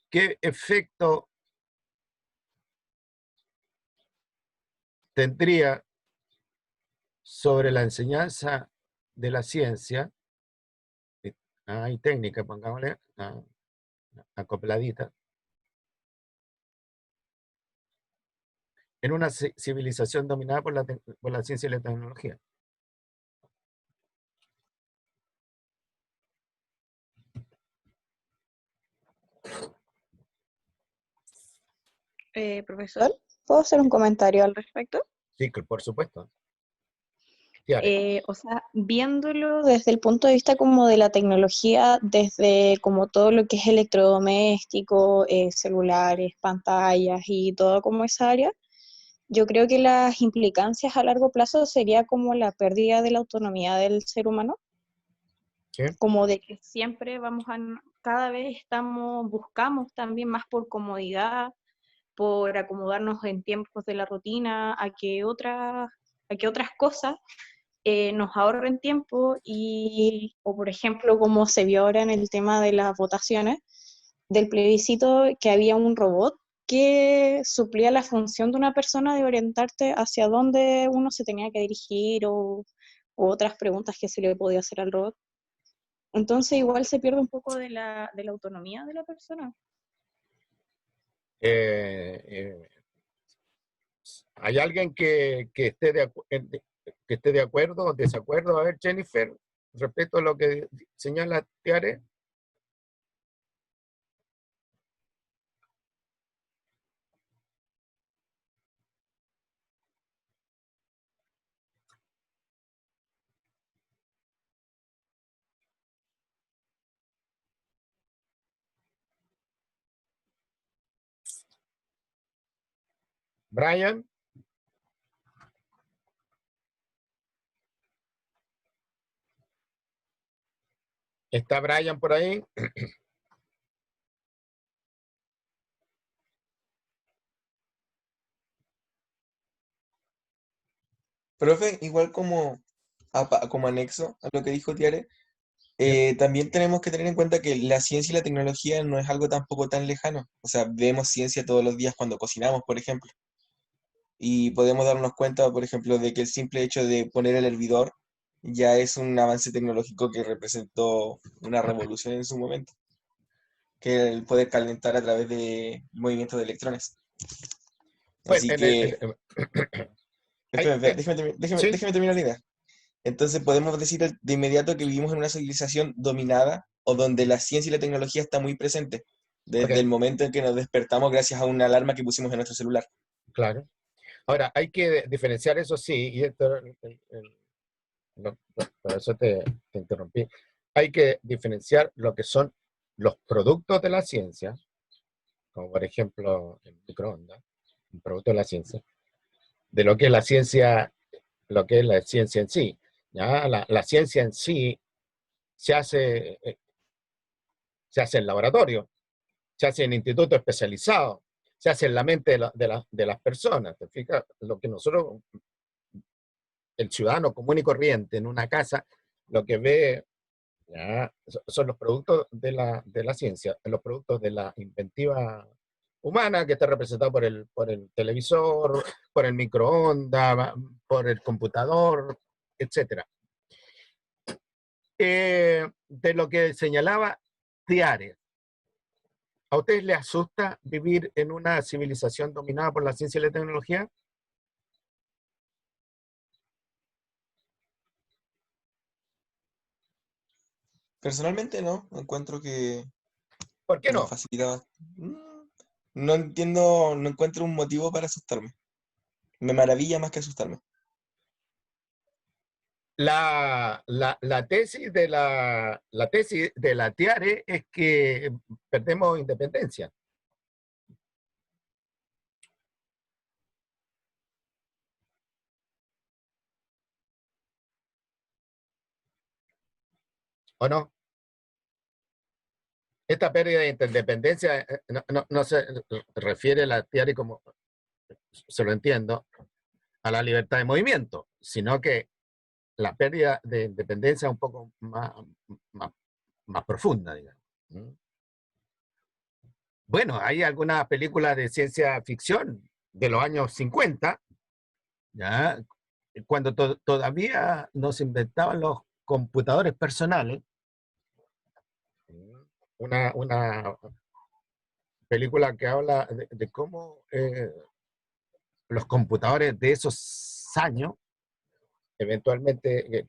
¿Qué efecto tendría sobre la enseñanza de la ciencia y técnica, pongámosle, acopladita, en una civilización dominada por la ciencia y la tecnología? Profesor, ¿puedo hacer un comentario al respecto? Sí, por supuesto. Tiare. O sea, viéndolo desde el punto de vista como de la tecnología, desde como todo lo que es electrodoméstico, celulares, pantallas y todo como esa área, yo creo que las implicancias a largo plazo sería como la pérdida de la autonomía del ser humano, ¿Sí? como de que siempre cada vez buscamos también más por comodidad, por acomodarnos en tiempos de la rutina a que otras cosas nos ahorren tiempo o por ejemplo, como se vio ahora en el tema de las votaciones, del plebiscito, que había un robot que suplía la función de una persona de orientarte hacia dónde uno se tenía que dirigir o otras preguntas que se le podía hacer al robot. Entonces igual se pierde un poco de la autonomía de la persona. ¿Hay alguien que esté de acuerdo o desacuerdo? A ver, Jennifer, respecto a lo que señala Tiare. Brian. ¿Está Brian por ahí? Profe, igual como anexo a lo que dijo Tiare, también tenemos que tener en cuenta que la ciencia y la tecnología no es algo tampoco tan lejano. O sea, vemos ciencia todos los días cuando cocinamos, por ejemplo. Y podemos darnos cuenta, por ejemplo, de que el simple hecho de poner el hervidor ya es un avance tecnológico que representó una revolución en su momento, que el poder calentar a través de movimientos de electrones. Bueno, Así que, hay- sí, déjeme terminar la idea. Entonces podemos decir de inmediato que vivimos en una civilización dominada o donde la ciencia y la tecnología está muy presente, desde el ok, momento en que nos despertamos gracias a una alarma que pusimos en nuestro celular. claro. Ahora, hay que diferenciar eso sí, y esto, por eso te interrumpí. Hay que diferenciar lo que son los productos de la ciencia, como por ejemplo el microondas, un producto de la ciencia, de lo que es la ciencia, lo que es la ciencia en sí. ¿Ya? La ciencia en sí se hace, se hace en laboratorio, se hace en institutos especializados, se hace en la mente de las personas. ¿Te fijas? Lo que nosotros, el ciudadano común y corriente en una casa, lo que ve ya, son los productos de la ciencia, los productos de la inventiva humana que está representado por el televisor, por el microondas, por el computador, etcétera. De lo que señalaba Tiare, ¿a ustedes les asusta vivir en una civilización dominada por la ciencia y la tecnología? Personalmente no, encuentro ¿Por qué que nos no? facilita. No entiendo, no encuentro un motivo para asustarme. Me maravilla más que asustarme. La tesis de la Tiare es que perdemos independencia, ¿o no? Esta pérdida de independencia no se refiere la Tiare como, se lo entiendo, a la libertad de movimiento, sino que la pérdida de independencia es un poco más, más profunda, digamos. Bueno, hay algunas películas de ciencia ficción de los años 50, ¿ya? Cuando todavía no se inventaban los computadores personales, una película que habla de cómo los computadores de esos años eventualmente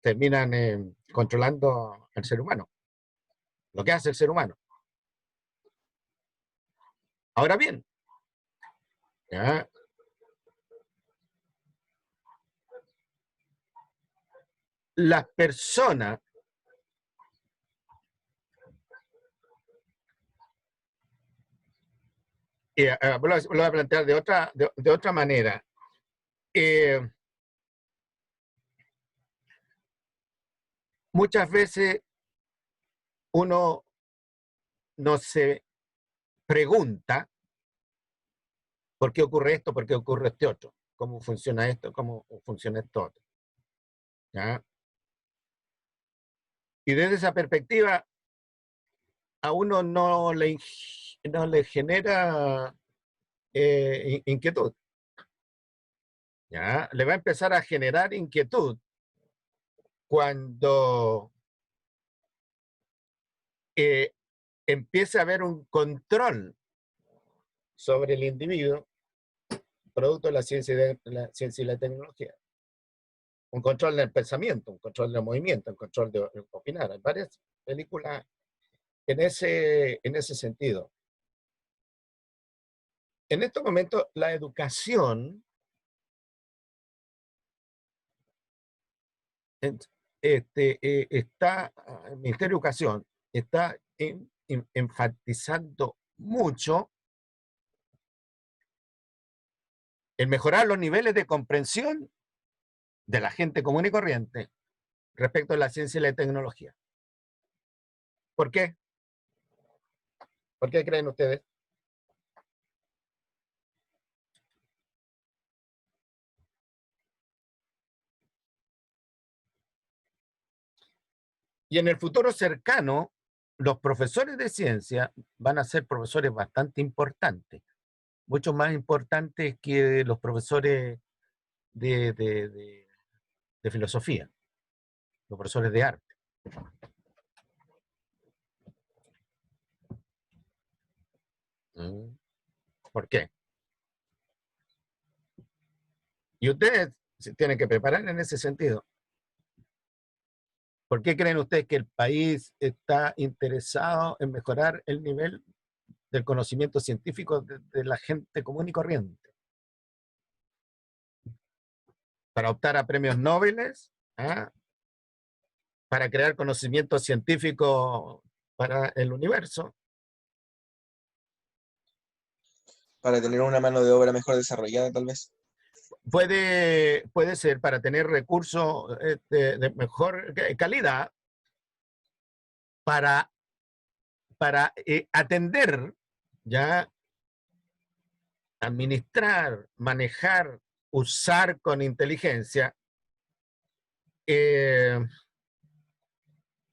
terminan controlando al ser humano, lo que hace el ser humano. Ahora bien, ¿ya? Las personas, lo voy a plantear de otra manera. Muchas veces uno no se pregunta ¿Por qué ocurre esto? ¿Por qué ocurre este otro? ¿Cómo funciona esto? ¿Cómo funciona esto otro? ¿Ya? Y desde esa perspectiva, a uno no le genera inquietud. ¿Ya? Le va a empezar a generar inquietud cuando empiece a haber un control sobre el individuo producto de la ciencia y la tecnología. Un control del pensamiento, un control del movimiento, un control de opinar. Hay varias películas en ese sentido. En estos momentos, la educación está, el Ministerio de Educación está enfatizando mucho en mejorar los niveles de comprensión de la gente común y corriente respecto a la ciencia y la tecnología. ¿Por qué? ¿Por qué creen ustedes? Y en el futuro cercano, los profesores de ciencia van a ser profesores bastante importantes, mucho más importantes que los profesores de filosofía, los profesores de arte. ¿Por qué? Y ustedes se tienen que preparar en ese sentido. ¿Por qué creen ustedes que el país está interesado en mejorar el nivel del conocimiento científico de la gente común y corriente? Para optar a premios Nobel, ¿ah? Para crear conocimiento científico para el universo. Para tener una mano de obra mejor desarrollada, tal vez. Puede ser para tener recursos de mejor calidad para atender, ya, administrar, manejar, usar con inteligencia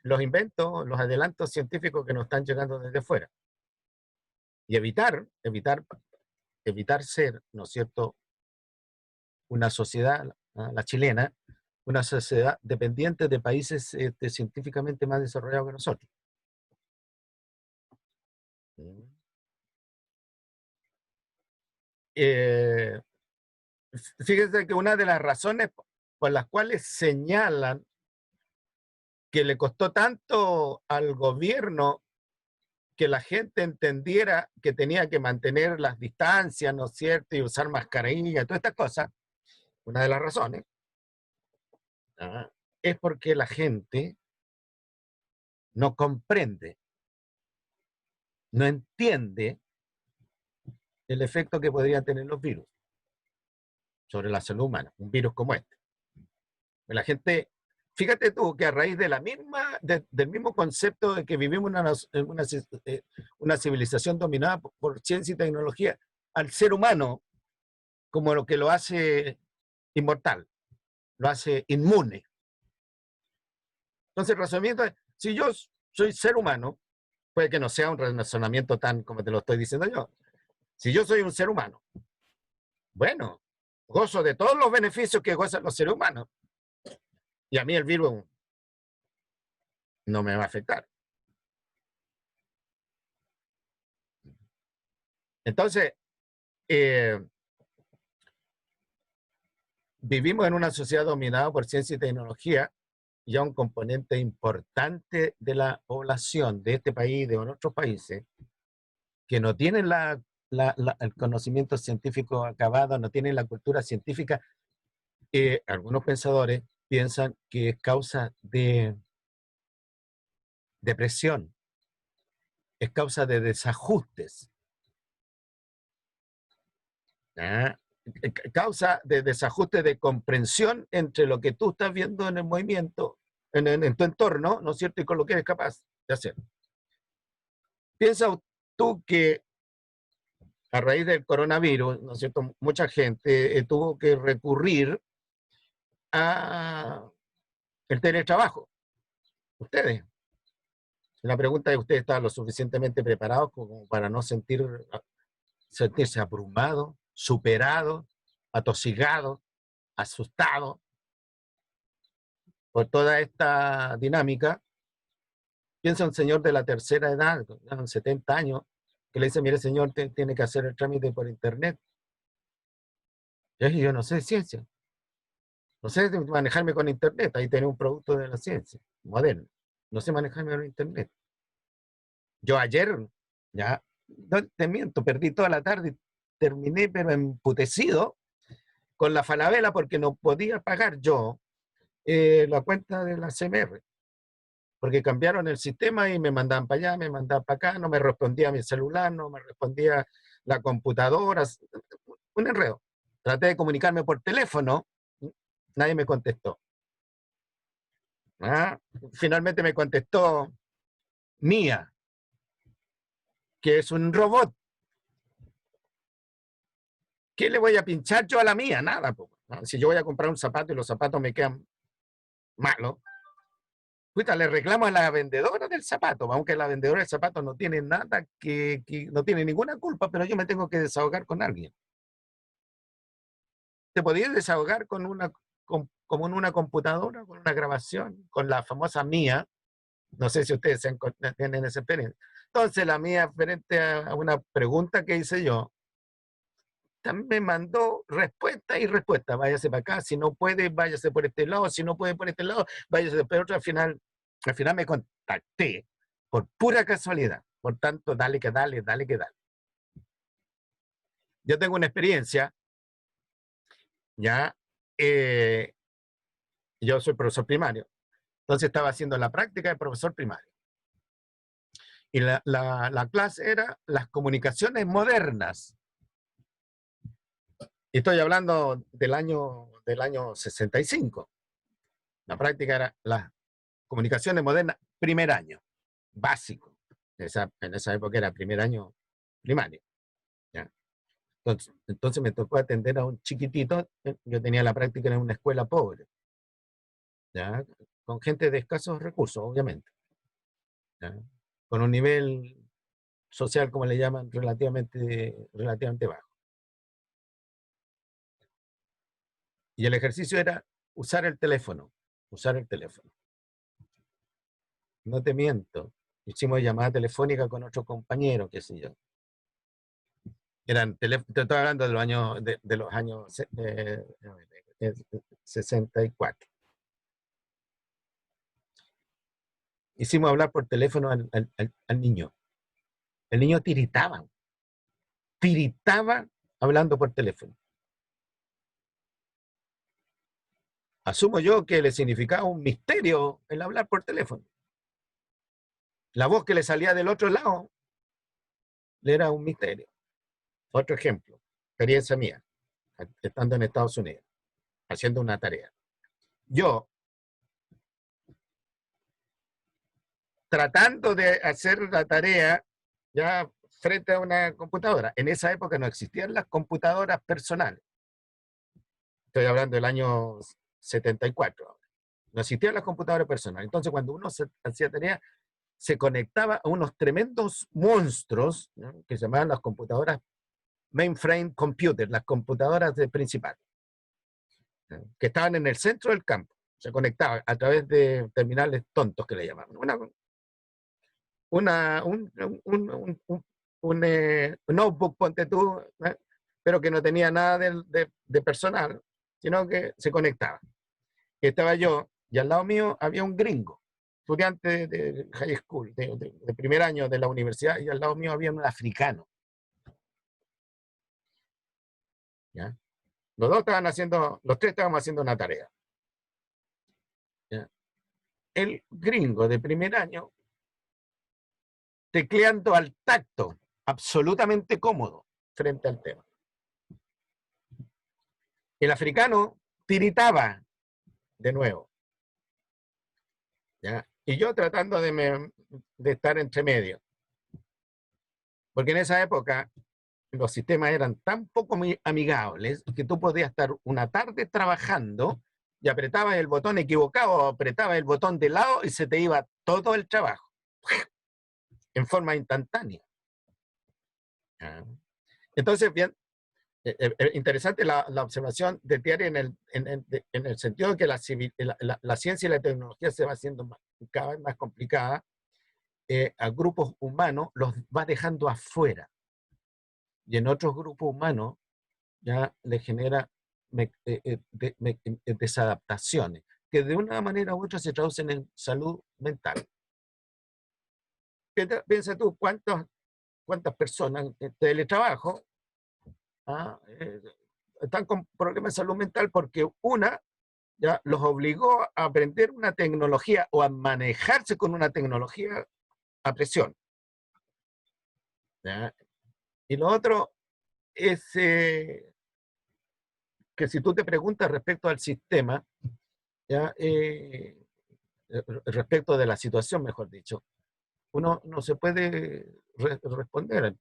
los inventos, los adelantos científicos que nos están llegando desde fuera. Y evitar ser, ¿no es cierto?, una sociedad, la chilena, una sociedad dependiente de países científicamente más desarrollados que nosotros. Fíjense que una de las razones por las cuales señalan que le costó tanto al gobierno que la gente entendiera que tenía que mantener las distancias, ¿no es cierto?, y usar mascarilla, todas estas cosas, una de las razones, es porque la gente no comprende, no entiende el efecto que podrían tener los virus sobre la salud humana, un virus como este. La gente, fíjate tú que a raíz de del mismo concepto de que vivimos una civilización dominada por ciencia y tecnología, al ser humano como lo que lo hace inmortal, lo hace inmune. Entonces el razonamiento es, si yo soy ser humano, puede que no sea un razonamiento tan como te lo estoy diciendo yo, si yo soy un ser humano, bueno, gozo de todos los beneficios que gozan los seres humanos, y a mí el virus no me va a afectar. Entonces, vivimos en una sociedad dominada por ciencia y tecnología, y a un componente importante de la población de este país y de otros países que no tienen el conocimiento científico acabado, no tienen la cultura científica. Algunos pensadores piensan que es causa de depresión, es causa de desajustes, causa de desajuste de comprensión entre lo que tú estás viendo en el movimiento, en tu entorno, ¿no es cierto?, y con lo que eres capaz de hacer. Piensa tú que a raíz del coronavirus, ¿no es cierto?, mucha gente tuvo que recurrir a el teletrabajo. Ustedes. La pregunta es, ¿ustedes están lo suficientemente preparados como para no sentirse abrumados, superados, atosigados, asustados por toda esta dinámica? Piensa un señor de la tercera edad, con 70 años, que le dice, mire señor, tiene que hacer el trámite por internet. Y yo no sé de ciencia, no sé manejarme con internet, ahí tenía un producto de la ciencia moderno, no sé manejarme con internet. Yo ayer, ya, no te miento, perdí toda la tarde, terminé pero emputecido con la Falabella porque no podía pagar yo la cuenta de la CMR, porque cambiaron el sistema y me mandaban para allá, me mandaban para acá, no me respondía mi celular, no me respondía la computadora, un enredo. Traté de comunicarme por teléfono, nadie me contestó. ¿Ah? Finalmente me contestó Mía, que es un robot. ¿Qué le voy a pinchar yo a la Mía? Nada. ¿No? Si yo voy a comprar un zapato y los zapatos me quedan malos, puta, le reclamo a la vendedora del zapato, aunque la vendedora del zapato no tiene nada no tiene ninguna culpa, pero yo me tengo que desahogar con alguien. ¿Te podías desahogar como en una computadora, con una grabación, con la famosa Mía? No sé si ustedes tienen esa experiencia. Entonces la Mía, frente a una pregunta que hice yo, también me mandó respuesta y respuesta. Váyase para acá, si no puede, váyase por este lado, si no puede por este lado, váyase por otro. Al final me contacté por pura casualidad. Por tanto, dale que dale, dale que dale. Yo tengo una experiencia, ya, yo soy profesor primario, entonces estaba haciendo la práctica de profesor primario. Y la clase era las comunicaciones modernas. Y estoy hablando del año 65. La práctica era las comunicaciones modernas, primer año, básico. En esa época era primer año primario. ¿Ya? Entonces me tocó atender a un chiquitito. Yo tenía la práctica en una escuela pobre, ¿ya? Con gente de escasos recursos, obviamente, ¿ya? Con un nivel social, como le llaman, relativamente bajo. Y el ejercicio era usar el teléfono, usar el teléfono. No te miento, hicimos llamada telefónica con otro compañero, qué sé yo. Te estoy hablando de los años 64. Hicimos hablar por teléfono al niño. El niño tiritaba hablando por teléfono. Asumo yo que le significaba un misterio el hablar por teléfono. La voz que le salía del otro lado le era un misterio. Otro ejemplo, experiencia mía, estando en Estados Unidos, haciendo una tarea. Yo, tratando de hacer la tarea ya frente a una computadora. En esa época no existían las computadoras personales. Estoy hablando del año 74. No existían las computadoras personales. Entonces, cuando uno hacía tarea, se conectaba a unos tremendos monstruos, ¿no?, que se llamaban las computadoras mainframe computer, las computadoras principal, ¿no?, que estaban en el centro del campo. Se conectaban a través de terminales tontos que le llamaban. Un notebook, ponte tú, ¿eh?, pero que no tenía nada de personal, sino que se conectaba. Estaba yo, y al lado mío había un gringo, estudiante de high school, de primer año de la universidad, y al lado mío había un africano. ¿Ya? Los tres estábamos haciendo una tarea. ¿Ya? El gringo de primer año, tecleando al tacto, absolutamente cómodo frente al tema. El africano tiritaba de nuevo. ¿Ya? Y yo tratando de estar entre medio. Porque en esa época los sistemas eran tan poco amigables que tú podías estar una tarde trabajando y apretabas el botón equivocado o apretabas el botón de lado y se te iba todo el trabajo en forma instantánea. ¿Ah? Entonces, bien, interesante la observación de Thierry en el sentido de que la ciencia y la tecnología se va haciendo cada vez más complicada, a grupos humanos los va dejando afuera. Y en otros grupos humanos ya le genera desadaptaciones, que de una manera u otra se traducen en salud mental. Piensa tú, ¿cuántas personas en teletrabajo están con problemas de salud mental porque una ya los obligó a aprender una tecnología o a manejarse con una tecnología a presión? ¿Ya? Y lo otro es que si tú te preguntas respecto al sistema, ¿ya? Respecto de la situación, mejor dicho, uno no se puede responder.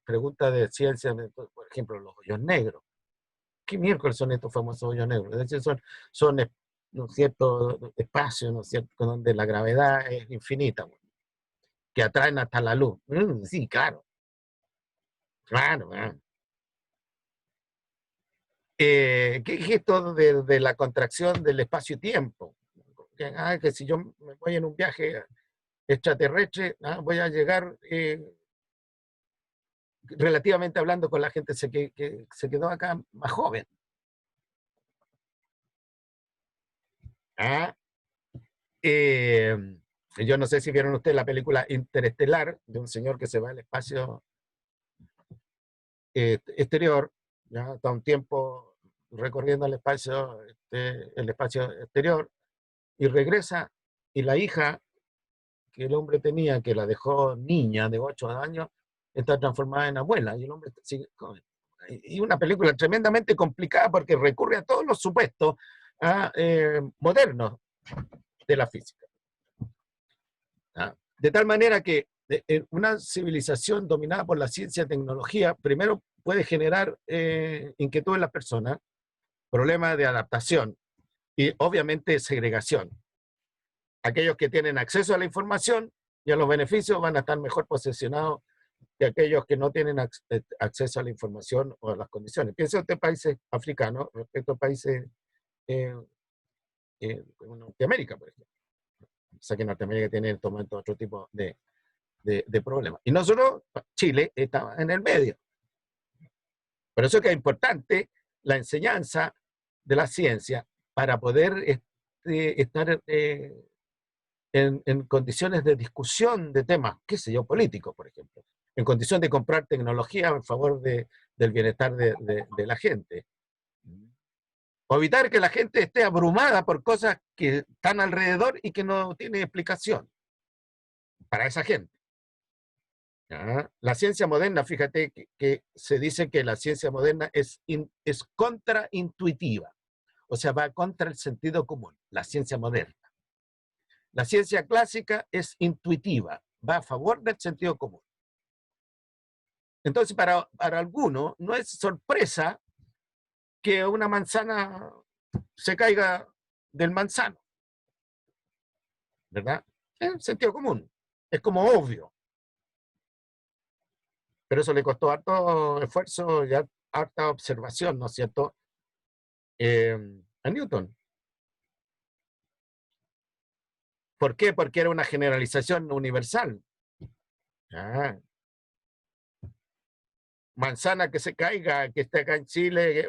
Pregunta de ciencia, por ejemplo, los hoyos negros. ¿Qué miércoles son estos famosos hoyos negros? Es decir, son ¿no es cierto?, espacios, ¿no es cierto?, donde la gravedad es infinita, que atraen hasta la luz. Sí, claro. Claro. ¿Qué es esto de la contracción del espacio-tiempo? Que si yo me voy en un viaje extraterrestre, voy a llegar relativamente hablando con la gente que se quedó acá más joven. ¿Ah? Yo no sé si vieron ustedes la película Interestelar, de un señor que se va al espacio exterior, ¿ya? Está un tiempo recorriendo el espacio exterior, y regresa, y la hija que el hombre tenía, que la dejó niña de 8 años, está transformada en abuela, y el hombre sigue joven. Y una película tremendamente complicada porque recurre a todos los supuestos modernos de la física. De tal manera que una civilización dominada por la ciencia y tecnología, primero puede generar inquietud en las personas, problemas de adaptación y obviamente segregación. Aquellos que tienen acceso a la información y a los beneficios van a estar mejor posicionados que aquellos que no tienen acceso a la información o a las condiciones. Piensa usted países africanos respecto a países en Norteamérica, por ejemplo. O sea que Norteamérica tiene en este momento otro tipo de problemas. Y nosotros, Chile, está en el medio. Por eso es que es importante la enseñanza de la ciencia para poder estar en condiciones de discusión de temas, qué sé yo, políticos, por ejemplo, en condición de comprar tecnología en favor del bienestar de la gente. O evitar que la gente esté abrumada por cosas que están alrededor y que no tienen explicación para esa gente. ¿Ya? La ciencia moderna, fíjate que se dice que la ciencia moderna es contraintuitiva, o sea, va contra el sentido común, la ciencia moderna. La ciencia clásica es intuitiva, va a favor del sentido común. Entonces, para algunos, no es sorpresa que una manzana se caiga del manzano, ¿verdad? Es el sentido común, es como obvio. Pero eso le costó harto esfuerzo y harta observación, ¿no es cierto?, a Newton. ¿Por qué? Porque era una generalización universal. Manzana que se caiga, que esté acá en Chile,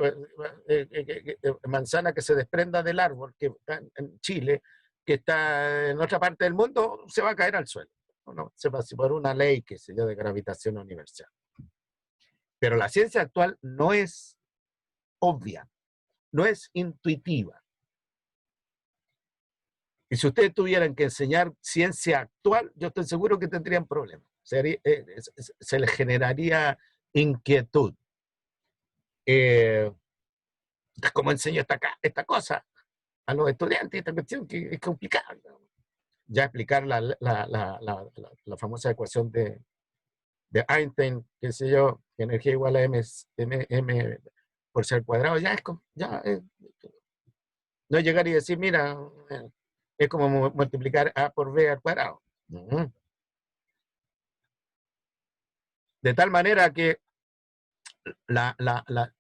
manzana que se desprenda del árbol que está en Chile, que está en otra parte del mundo, se va a caer al suelo. No, se va por una ley, que se llama de gravitación universal. Pero la ciencia actual no es obvia, no es intuitiva. Y si ustedes tuvieran que enseñar ciencia actual, yo estoy seguro que tendrían problemas. Se les generaría inquietud. ¿Cómo enseño esta cosa a los estudiantes? Esta cuestión que es complicada. Ya explicar la famosa ecuación de de Einstein, qué sé yo, que energía igual a m por C al cuadrado, no llegar y decir, mira, es como multiplicar A por B al cuadrado. De tal manera que la, la, la,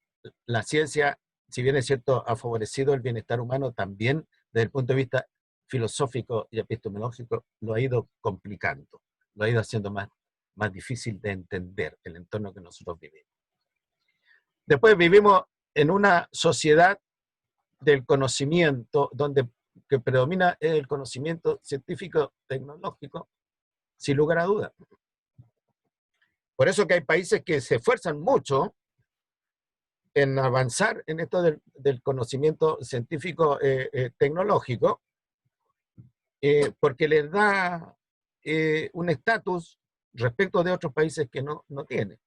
la ciencia, si bien es cierto, ha favorecido el bienestar humano, también desde el punto de vista filosófico y epistemológico lo ha ido complicando, lo ha ido haciendo más difícil de entender el entorno que nosotros vivimos. Después vivimos en una sociedad del conocimiento donde que predomina el conocimiento científico tecnológico, sin lugar a dudas. Por eso que hay países que se esfuerzan mucho en avanzar en esto del conocimiento científico tecnológico, porque les da un estatus respecto de otros países que no tienen.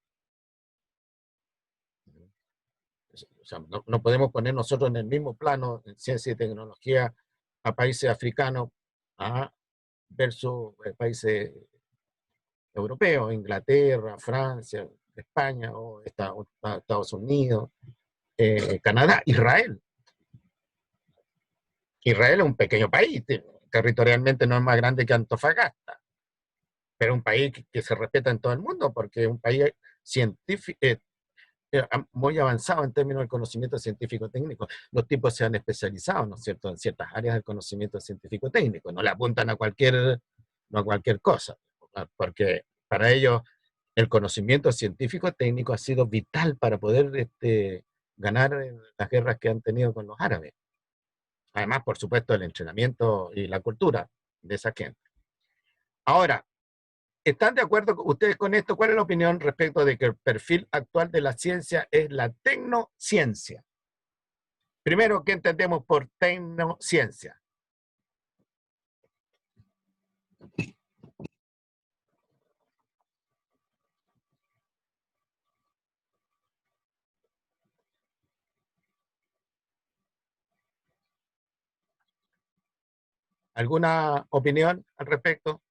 O sea, no podemos poner nosotros en el mismo plano en ciencia y tecnología a países africanos versus países europeos, Inglaterra, Francia, España, o Estados Unidos, Canadá, Israel. Israel es un pequeño país, territorialmente no es más grande que Antofagasta, pero es un país que se respeta en todo el mundo porque es un país científico, muy avanzado en términos del conocimiento científico-técnico. Los tipos se han especializado, ¿no es cierto?, en ciertas áreas del conocimiento científico-técnico. No le apuntan no a cualquier cosa, porque para ellos el conocimiento científico-técnico ha sido vital para poder ganar las guerras que han tenido con los árabes. Además, por supuesto, el entrenamiento y la cultura de esa gente. Ahora, ¿están de acuerdo ustedes con esto? ¿Cuál es la opinión respecto de que el perfil actual de la ciencia es la tecnociencia? Primero, ¿qué entendemos por tecnociencia? ¿Alguna opinión al respecto?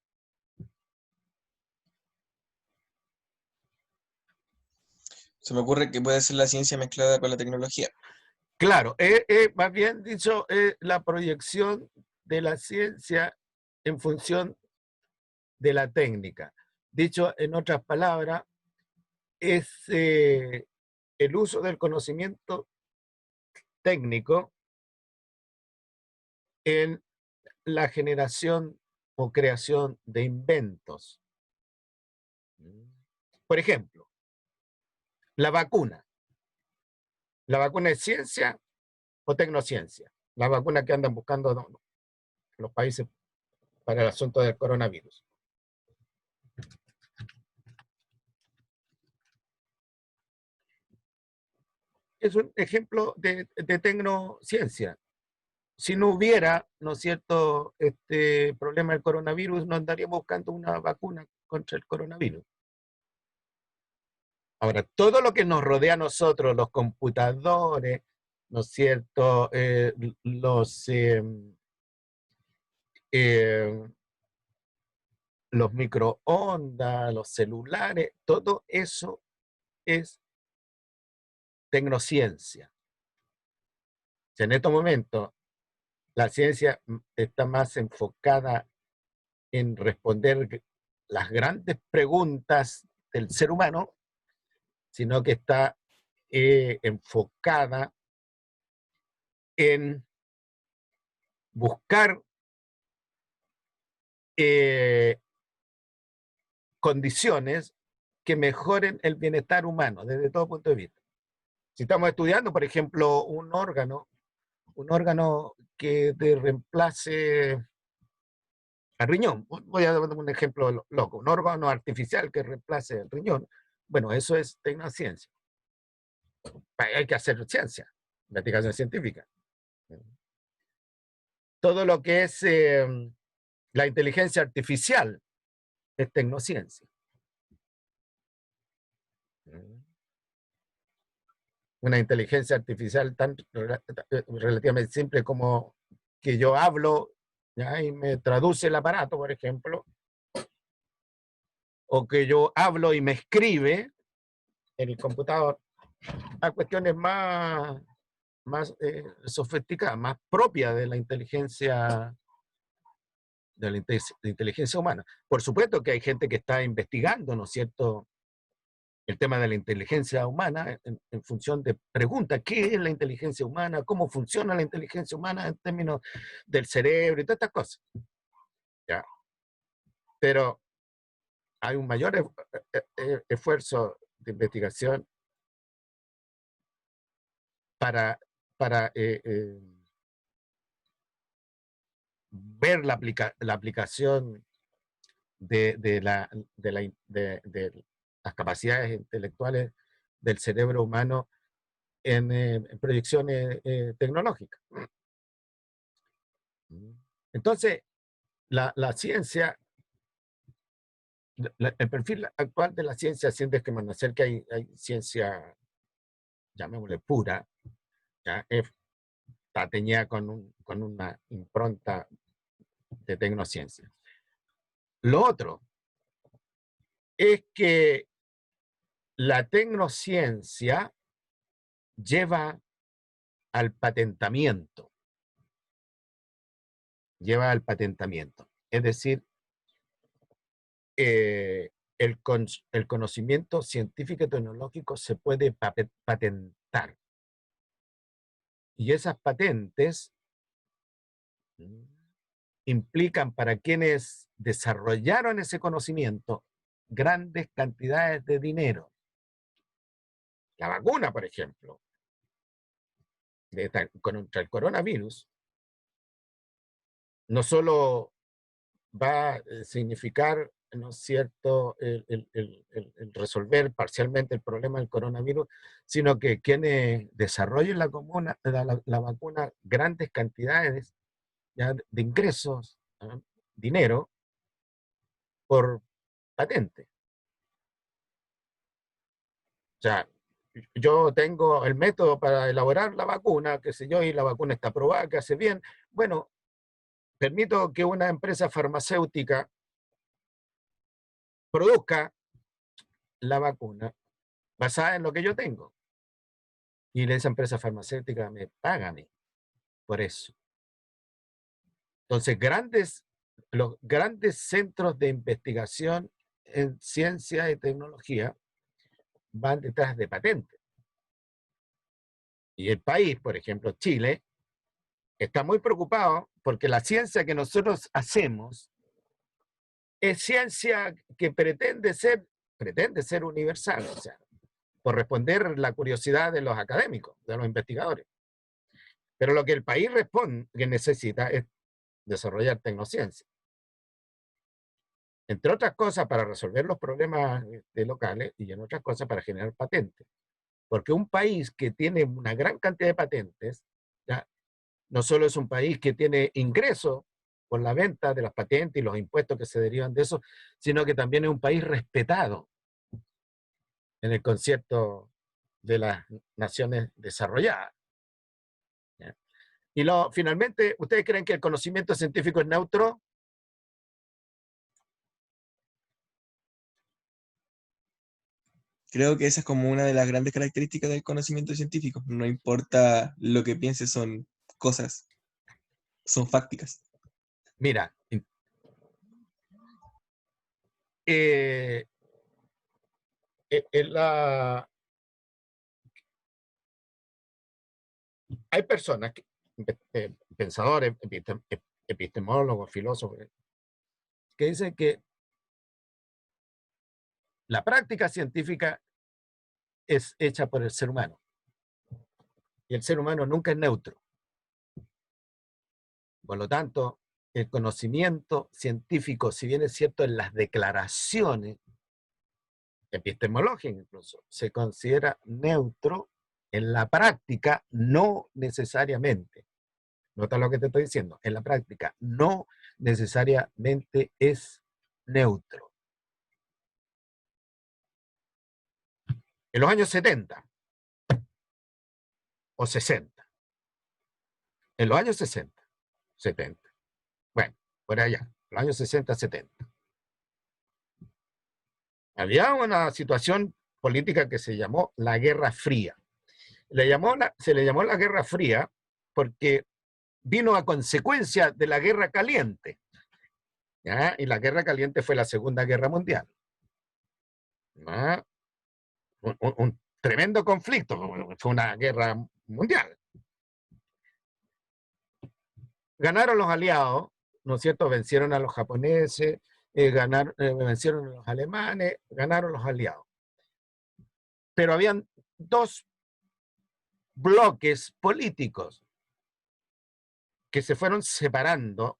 Se me ocurre que puede ser la ciencia mezclada con la tecnología. Claro, más bien dicho, la proyección de la ciencia en función de la técnica. Dicho en otras palabras, es el uso del conocimiento técnico en la generación o creación de inventos. Por ejemplo, la vacuna. ¿La vacuna es ciencia o tecnociencia? La vacuna que andan buscando los países para el asunto del coronavirus. Es un ejemplo de tecnociencia. Si no hubiera, ¿no es cierto?, este problema del coronavirus, no andaríamos buscando una vacuna contra el coronavirus. Ahora, todo lo que nos rodea a nosotros, los computadores, ¿no es cierto?, los microondas, los celulares, todo eso es tecnociencia. Si en estos momentos la ciencia está más enfocada en responder las grandes preguntas del ser humano, sino que está enfocada en buscar condiciones que mejoren el bienestar humano desde todo punto de vista. Si estamos estudiando, por ejemplo, un órgano que te reemplace al riñón, voy a dar un ejemplo loco, un órgano artificial que reemplace el riñón, bueno, eso es tecnociencia. Hay que hacer ciencia, investigación científica. Todo lo que es la inteligencia artificial es tecnociencia. Una inteligencia artificial tan relativamente simple como que yo hablo, ¿ya?, y me traduce el aparato, por ejemplo, o que yo hablo y me escribe en el computador, a cuestiones más sofisticadas, más propias de la inteligencia humana. Por supuesto que hay gente que está investigando, ¿no es cierto?, el tema de la inteligencia humana en función de preguntas, ¿qué es la inteligencia humana? ¿Cómo funciona la inteligencia humana en términos del cerebro y todas estas cosas? ¿Ya? Pero hay un mayor esfuerzo de investigación para, para ver la aplicación de las capacidades intelectuales del cerebro humano en proyecciones tecnológicas. Entonces, la ciencia, el perfil actual de la ciencia, sin desconocer que hay ciencia, llamémosle pura, ¿ya? Está teñida con una impronta de tecnociencia. Lo otro es que la tecnociencia lleva al patentamiento. Es decir, el conocimiento científico y tecnológico se puede patentar. Y esas patentes implican para quienes desarrollaron ese conocimiento grandes cantidades de dinero. La vacuna, por ejemplo, contra el coronavirus, no solo va a significar, ¿no es cierto?, el resolver parcialmente el problema del coronavirus, sino que quienes desarrollen la vacuna, grandes cantidades ya de ingresos, ¿no?, dinero, por patente. O sea, yo tengo el método para elaborar la vacuna, qué sé yo, y la vacuna está aprobada, que hace bien. Bueno, permito que una empresa farmacéutica produzca la vacuna basada en lo que yo tengo. Y esa empresa farmacéutica me paga a mí por eso. Entonces, los grandes centros de investigación en ciencia y tecnología van detrás de patentes. Y el país, por ejemplo, Chile, está muy preocupado porque la ciencia que nosotros hacemos es ciencia que pretende ser universal, o sea, por responder la curiosidad de los académicos, de los investigadores. Pero lo que el país que necesita es desarrollar tecnociencia. Entre otras cosas, para resolver los problemas locales y en otras cosas para generar patentes. Porque un país que tiene una gran cantidad de patentes, ¿ya?, no solo es un país que tiene ingresos por la venta de las patentes y los impuestos que se derivan de eso, sino que también es un país respetado en el concierto de las naciones desarrolladas, ¿ya? Y finalmente, ¿ustedes creen que el conocimiento científico es neutro? Creo que esa es como una de las grandes características del conocimiento científico. No importa lo que pienses, son cosas, son fácticas. Mira, eh, hay personas, pensadores, epistemólogos, filósofos, que dicen que la práctica científica es hecha por el ser humano. Y el ser humano nunca es neutro. Por lo tanto, el conocimiento científico, si bien es cierto en las declaraciones epistemológicas incluso, se considera neutro, en la práctica no necesariamente. Nota lo que te estoy diciendo. En la práctica no necesariamente es neutro. En los años 70 o 60. En los años 60, 70. Bueno, por allá, los años 60, 70. Había una situación política que se llamó la Guerra Fría. Se le llamó la Guerra Fría porque vino a consecuencia de la Guerra Caliente. ¿Ya? Y la Guerra Caliente fue la Segunda Guerra Mundial. ¿Ya? Un tremendo conflicto, fue una guerra mundial. Ganaron los aliados, ¿no es cierto? Vencieron a los japoneses, vencieron a los alemanes, ganaron los aliados. Pero habían dos bloques políticos que se fueron separando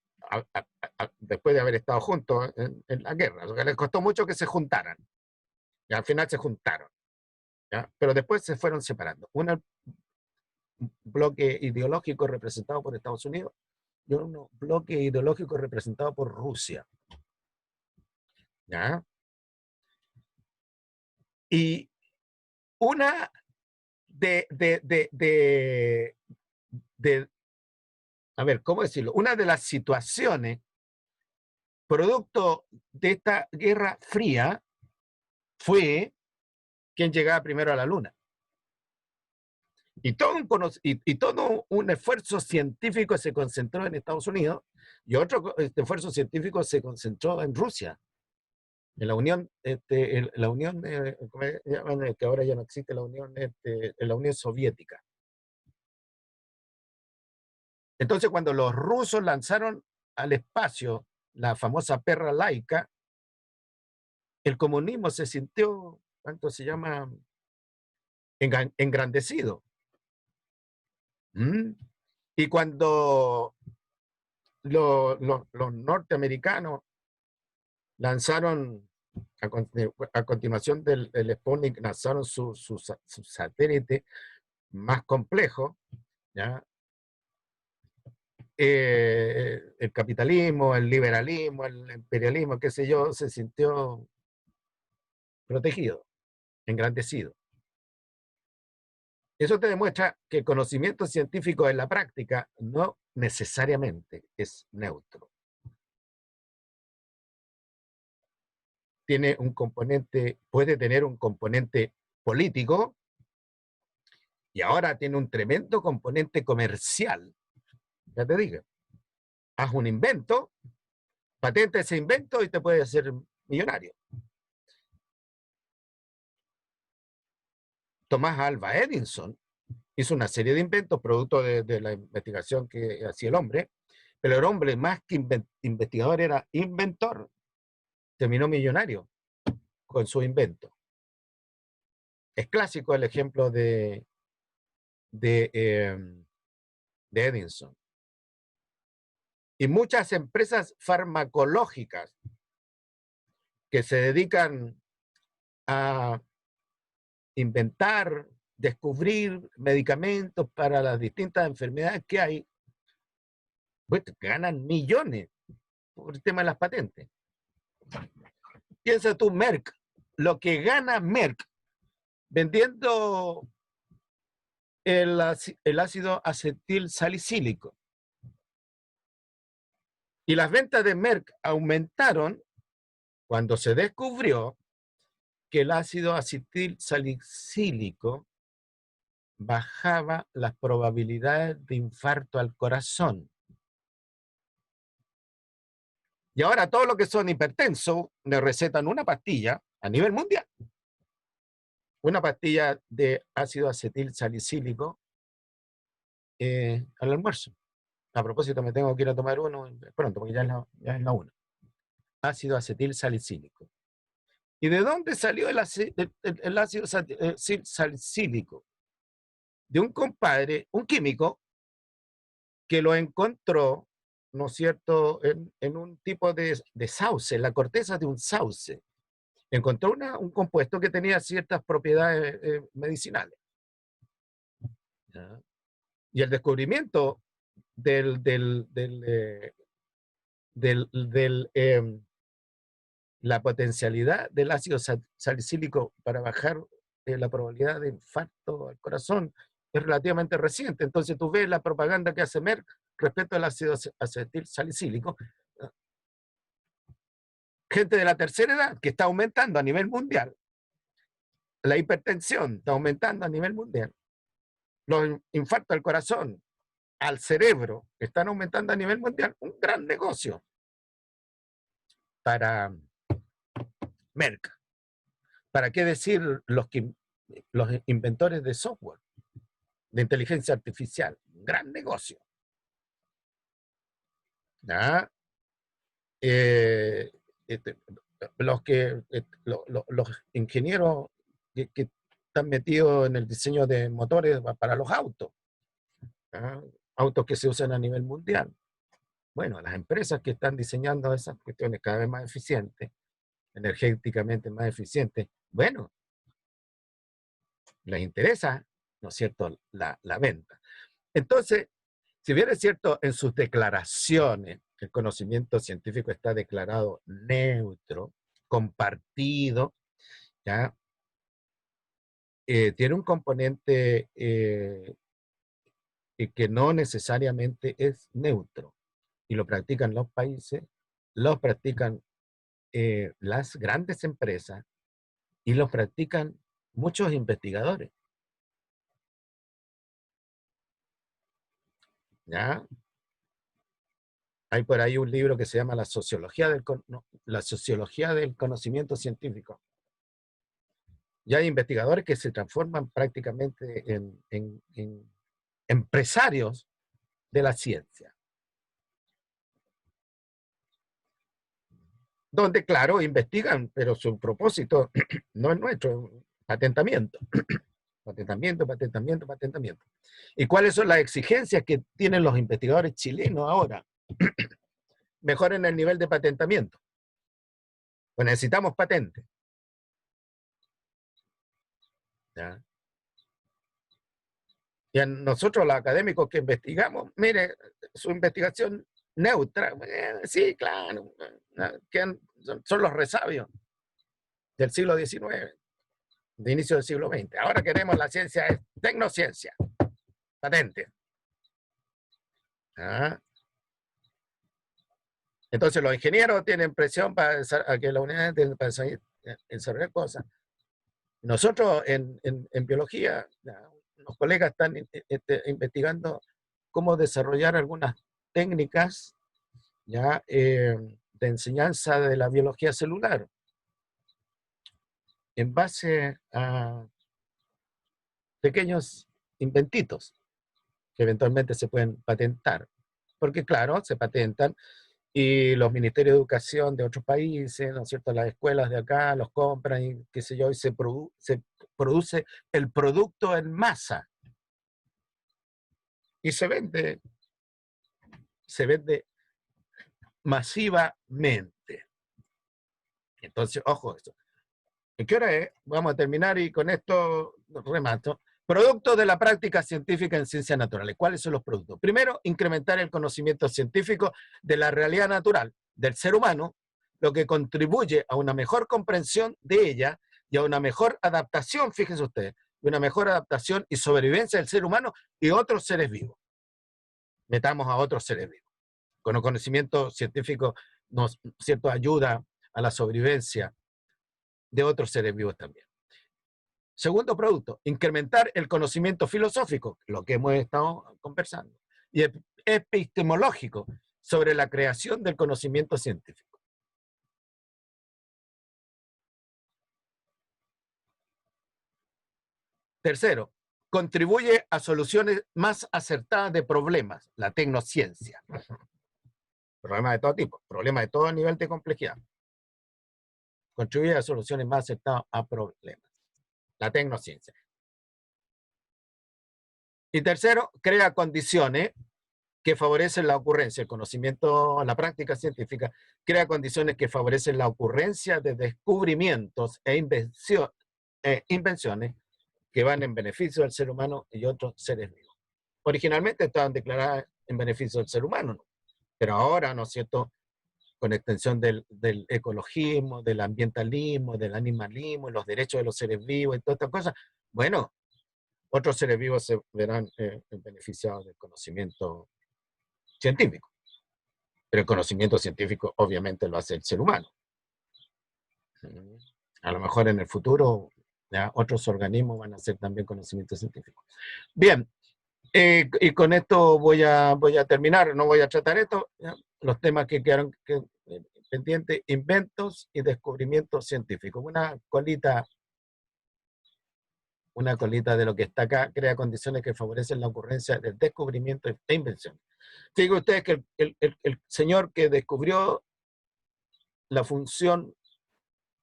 después de haber estado juntos en la guerra. O sea, les costó mucho que se juntaran. Y al final se juntaron. ¿Ya? Pero después se fueron separando. Un bloque ideológico representado por Estados Unidos y un bloque ideológico representado por Rusia. ¿Ya? Y una a ver, ¿cómo decirlo? Una de las situaciones producto de esta Guerra Fría fue quién llegaba primero a la Luna. Y todo un esfuerzo científico se concentró en Estados Unidos y otro esfuerzo científico se concentró en Rusia, en la Unión, ¿cómo se llama? Que ahora ya no existe la Unión Soviética. Entonces, cuando los rusos lanzaron al espacio la famosa perra laica, el comunismo se sintió, ¿cuánto se llama? Engrandecido. Y cuando los norteamericanos lanzaron, a continuación del Sputnik, lanzaron su satélite más complejo, ¿ya? El capitalismo, el liberalismo, el imperialismo, qué sé yo, se sintió protegido, engrandecido. Eso te demuestra que el conocimiento científico en la práctica no necesariamente es neutro. Tiene un componente, puede tener un componente político y ahora tiene un tremendo componente comercial. Ya te digo, haz un invento, patenta ese invento y te puedes hacer millonario. Thomas Alva Edison hizo una serie de inventos producto de la investigación que hacía el hombre, pero el hombre más que investigador era inventor. Terminó millonario con su invento. Es clásico el ejemplo de Edison. Y muchas empresas farmacológicas que se dedican a inventar, descubrir medicamentos para las distintas enfermedades que hay, pues ganan millones por el tema de las patentes. Piensa tú, Merck, lo que gana Merck vendiendo el ácido acetil salicílico. Y las ventas de Merck aumentaron cuando se descubrió que el ácido acetil salicílico bajaba las probabilidades de infarto al corazón. Y ahora todos los que son hipertensos le recetan una pastilla a nivel mundial. Una pastilla de ácido acetil salicílico al almuerzo. A propósito, me tengo que ir a tomar uno pronto, porque ya es la 1. Ácido acetil salicílico. ¿Y de dónde salió el ácido salicílico? De un compadre, un químico, que lo encontró, ¿no es cierto?, en un tipo de sauce, en la corteza de un sauce. Encontró un compuesto que tenía ciertas propiedades medicinales. ¿Ya? Y el descubrimiento la potencialidad del ácido salicílico para bajar la probabilidad de infarto al corazón es relativamente reciente. Entonces tú ves la propaganda que hace Merck respecto al ácido acetil salicílico. gente de la tercera edad que está aumentando a nivel mundial. La hipertensión está aumentando a nivel mundial. Los infartos al corazón, al cerebro, están aumentando a nivel mundial. Un gran negocio para Merck. ¿Para qué decir los inventores de software, de inteligencia artificial? Un gran negocio. ¿Ya? Los ingenieros que están metidos en el diseño de motores para los autos, ¿ya? Autos que se usan a nivel mundial. Bueno, las empresas que están diseñando esas cuestiones cada vez más eficientes, energéticamente más eficientes, bueno, les interesa, ¿no es cierto?, la venta. Entonces, si bien es cierto, en sus declaraciones, el conocimiento científico está declarado neutro, compartido, ¿ya? Tiene un componente que no necesariamente es neutro, y lo practican los países, lo practican las grandes empresas, y lo practican muchos investigadores. ¿Ya? Hay por ahí un libro que se llama La sociología del conocimiento científico. Y hay investigadores que se transforman prácticamente en empresarios de la ciencia. Donde, claro, investigan, pero su propósito no es nuestro, patentamiento. Patentamiento, patentamiento, patentamiento. ¿Y cuáles son las exigencias que tienen los investigadores chilenos ahora? Mejoren el nivel de patentamiento. Pues necesitamos patentes. ¿Ya? Y a nosotros, los académicos que investigamos, mire, su investigación neutra, sí, claro, son los resabios del siglo XIX, de inicio del siglo XX. Ahora queremos la ciencia, es tecnociencia, patente. ¿Ah? Entonces los ingenieros tienen presión para que las unidades para desarrollar cosas. Nosotros en biología, los colegas están investigando cómo desarrollar algunas técnicas, ¿ya? De enseñanza de la biología celular en base a pequeños inventitos que eventualmente se pueden patentar. Porque claro, se patentan y los ministerios de educación de otros países, ¿no es cierto?, las escuelas de acá los compran y qué sé yo, y se produce el producto en masa. Y se vende masivamente. Entonces, ojo, eso. ¿En qué hora es? Vamos a terminar y con esto remato. Productos de la práctica científica en ciencias naturales. ¿Cuáles son los productos? Primero, incrementar el conocimiento científico de la realidad natural del ser humano, lo que contribuye a una mejor comprensión de ella y a una mejor adaptación, fíjense ustedes, una mejor adaptación y sobrevivencia del ser humano y otros seres vivos. Metamos a otros seres vivos. Con el conocimiento científico nos, ¿cierto?, ayuda a la sobrevivencia de otros seres vivos también. Segundo producto, incrementar el conocimiento filosófico, lo que hemos estado conversando, y epistemológico sobre la creación del conocimiento científico. Tercero, contribuye a soluciones más acertadas de problemas, la tecnociencia. Problemas de todo tipo, problemas de todo nivel de complejidad. Contribuye a soluciones más acertadas a problemas, la tecnociencia. Y tercero, crea condiciones que favorecen la ocurrencia, el conocimiento, la práctica científica, crea condiciones que favorecen la ocurrencia de descubrimientos e invenciones que van en beneficio del ser humano y otros seres vivos. Originalmente estaban declaradas en beneficio del ser humano, ¿no? Pero ahora, ¿no es cierto?, con extensión del ecologismo, del ambientalismo, del animalismo, los derechos de los seres vivos y todas estas cosas, bueno, otros seres vivos se verán beneficiados del conocimiento científico. Pero el conocimiento científico obviamente lo hace el ser humano. A lo mejor en el futuro ya, otros organismos van a hacer también conocimiento científico. Bien, y con esto voy a terminar, no voy a tratar esto, ¿ya? Los temas que quedaron pendientes, inventos y descubrimientos científicos. Una colita de lo que está acá, crea condiciones que favorecen la ocurrencia del descubrimiento e invención. Fíjense ustedes que el señor que descubrió la función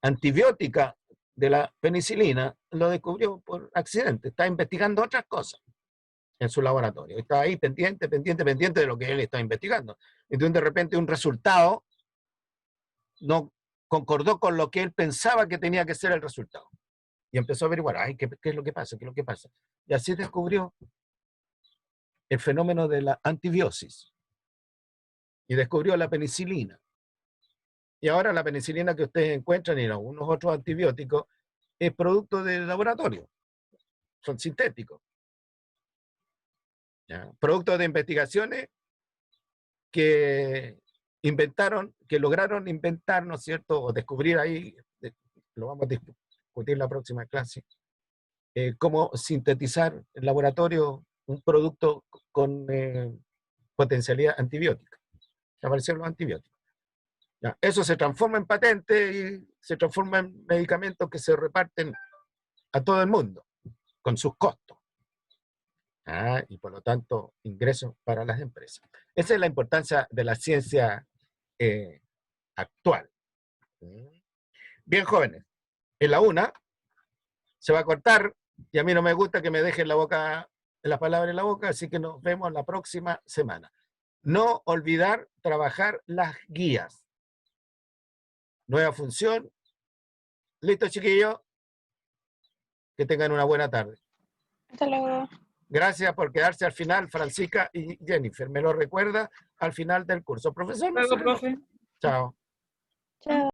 antibiótica de la penicilina, lo descubrió por accidente, está investigando otras cosas en su laboratorio, está ahí pendiente de lo que él está investigando. Entonces de repente un resultado no concordó con lo que él pensaba que tenía que ser el resultado. Y empezó a averiguar, ay, ¿qué es lo que pasa? ¿Qué es lo que pasa? Y así descubrió el fenómeno de la antibiosis. Y descubrió la penicilina. Y ahora la penicilina que ustedes encuentran y algunos otros antibióticos es producto del laboratorio. Son sintéticos. ¿Ya? Producto de investigaciones que lograron inventar, ¿no es cierto? O descubrir ahí, lo vamos a discutir en la próxima clase, cómo sintetizar en laboratorio un producto con potencialidad antibiótica. Aparecieron los antibióticos. ¿Ya? Eso se transforma en patente y se transforma en medicamentos que se reparten a todo el mundo, con sus costos. Y por lo tanto, ingresos para las empresas. Esa es la importancia de la ciencia actual. Bien, jóvenes, en la una se va a cortar y a mí no me gusta que me dejen las palabras en la boca, así que nos vemos la próxima semana. No olvidar trabajar las guías. Nueva función. Listo, chiquillos. Que tengan una buena tarde. Hasta luego. Gracias por quedarse al final, Francisca y Jennifer. Me lo recuerda al final del curso. Profesor, Luego, profe. chao. Chao.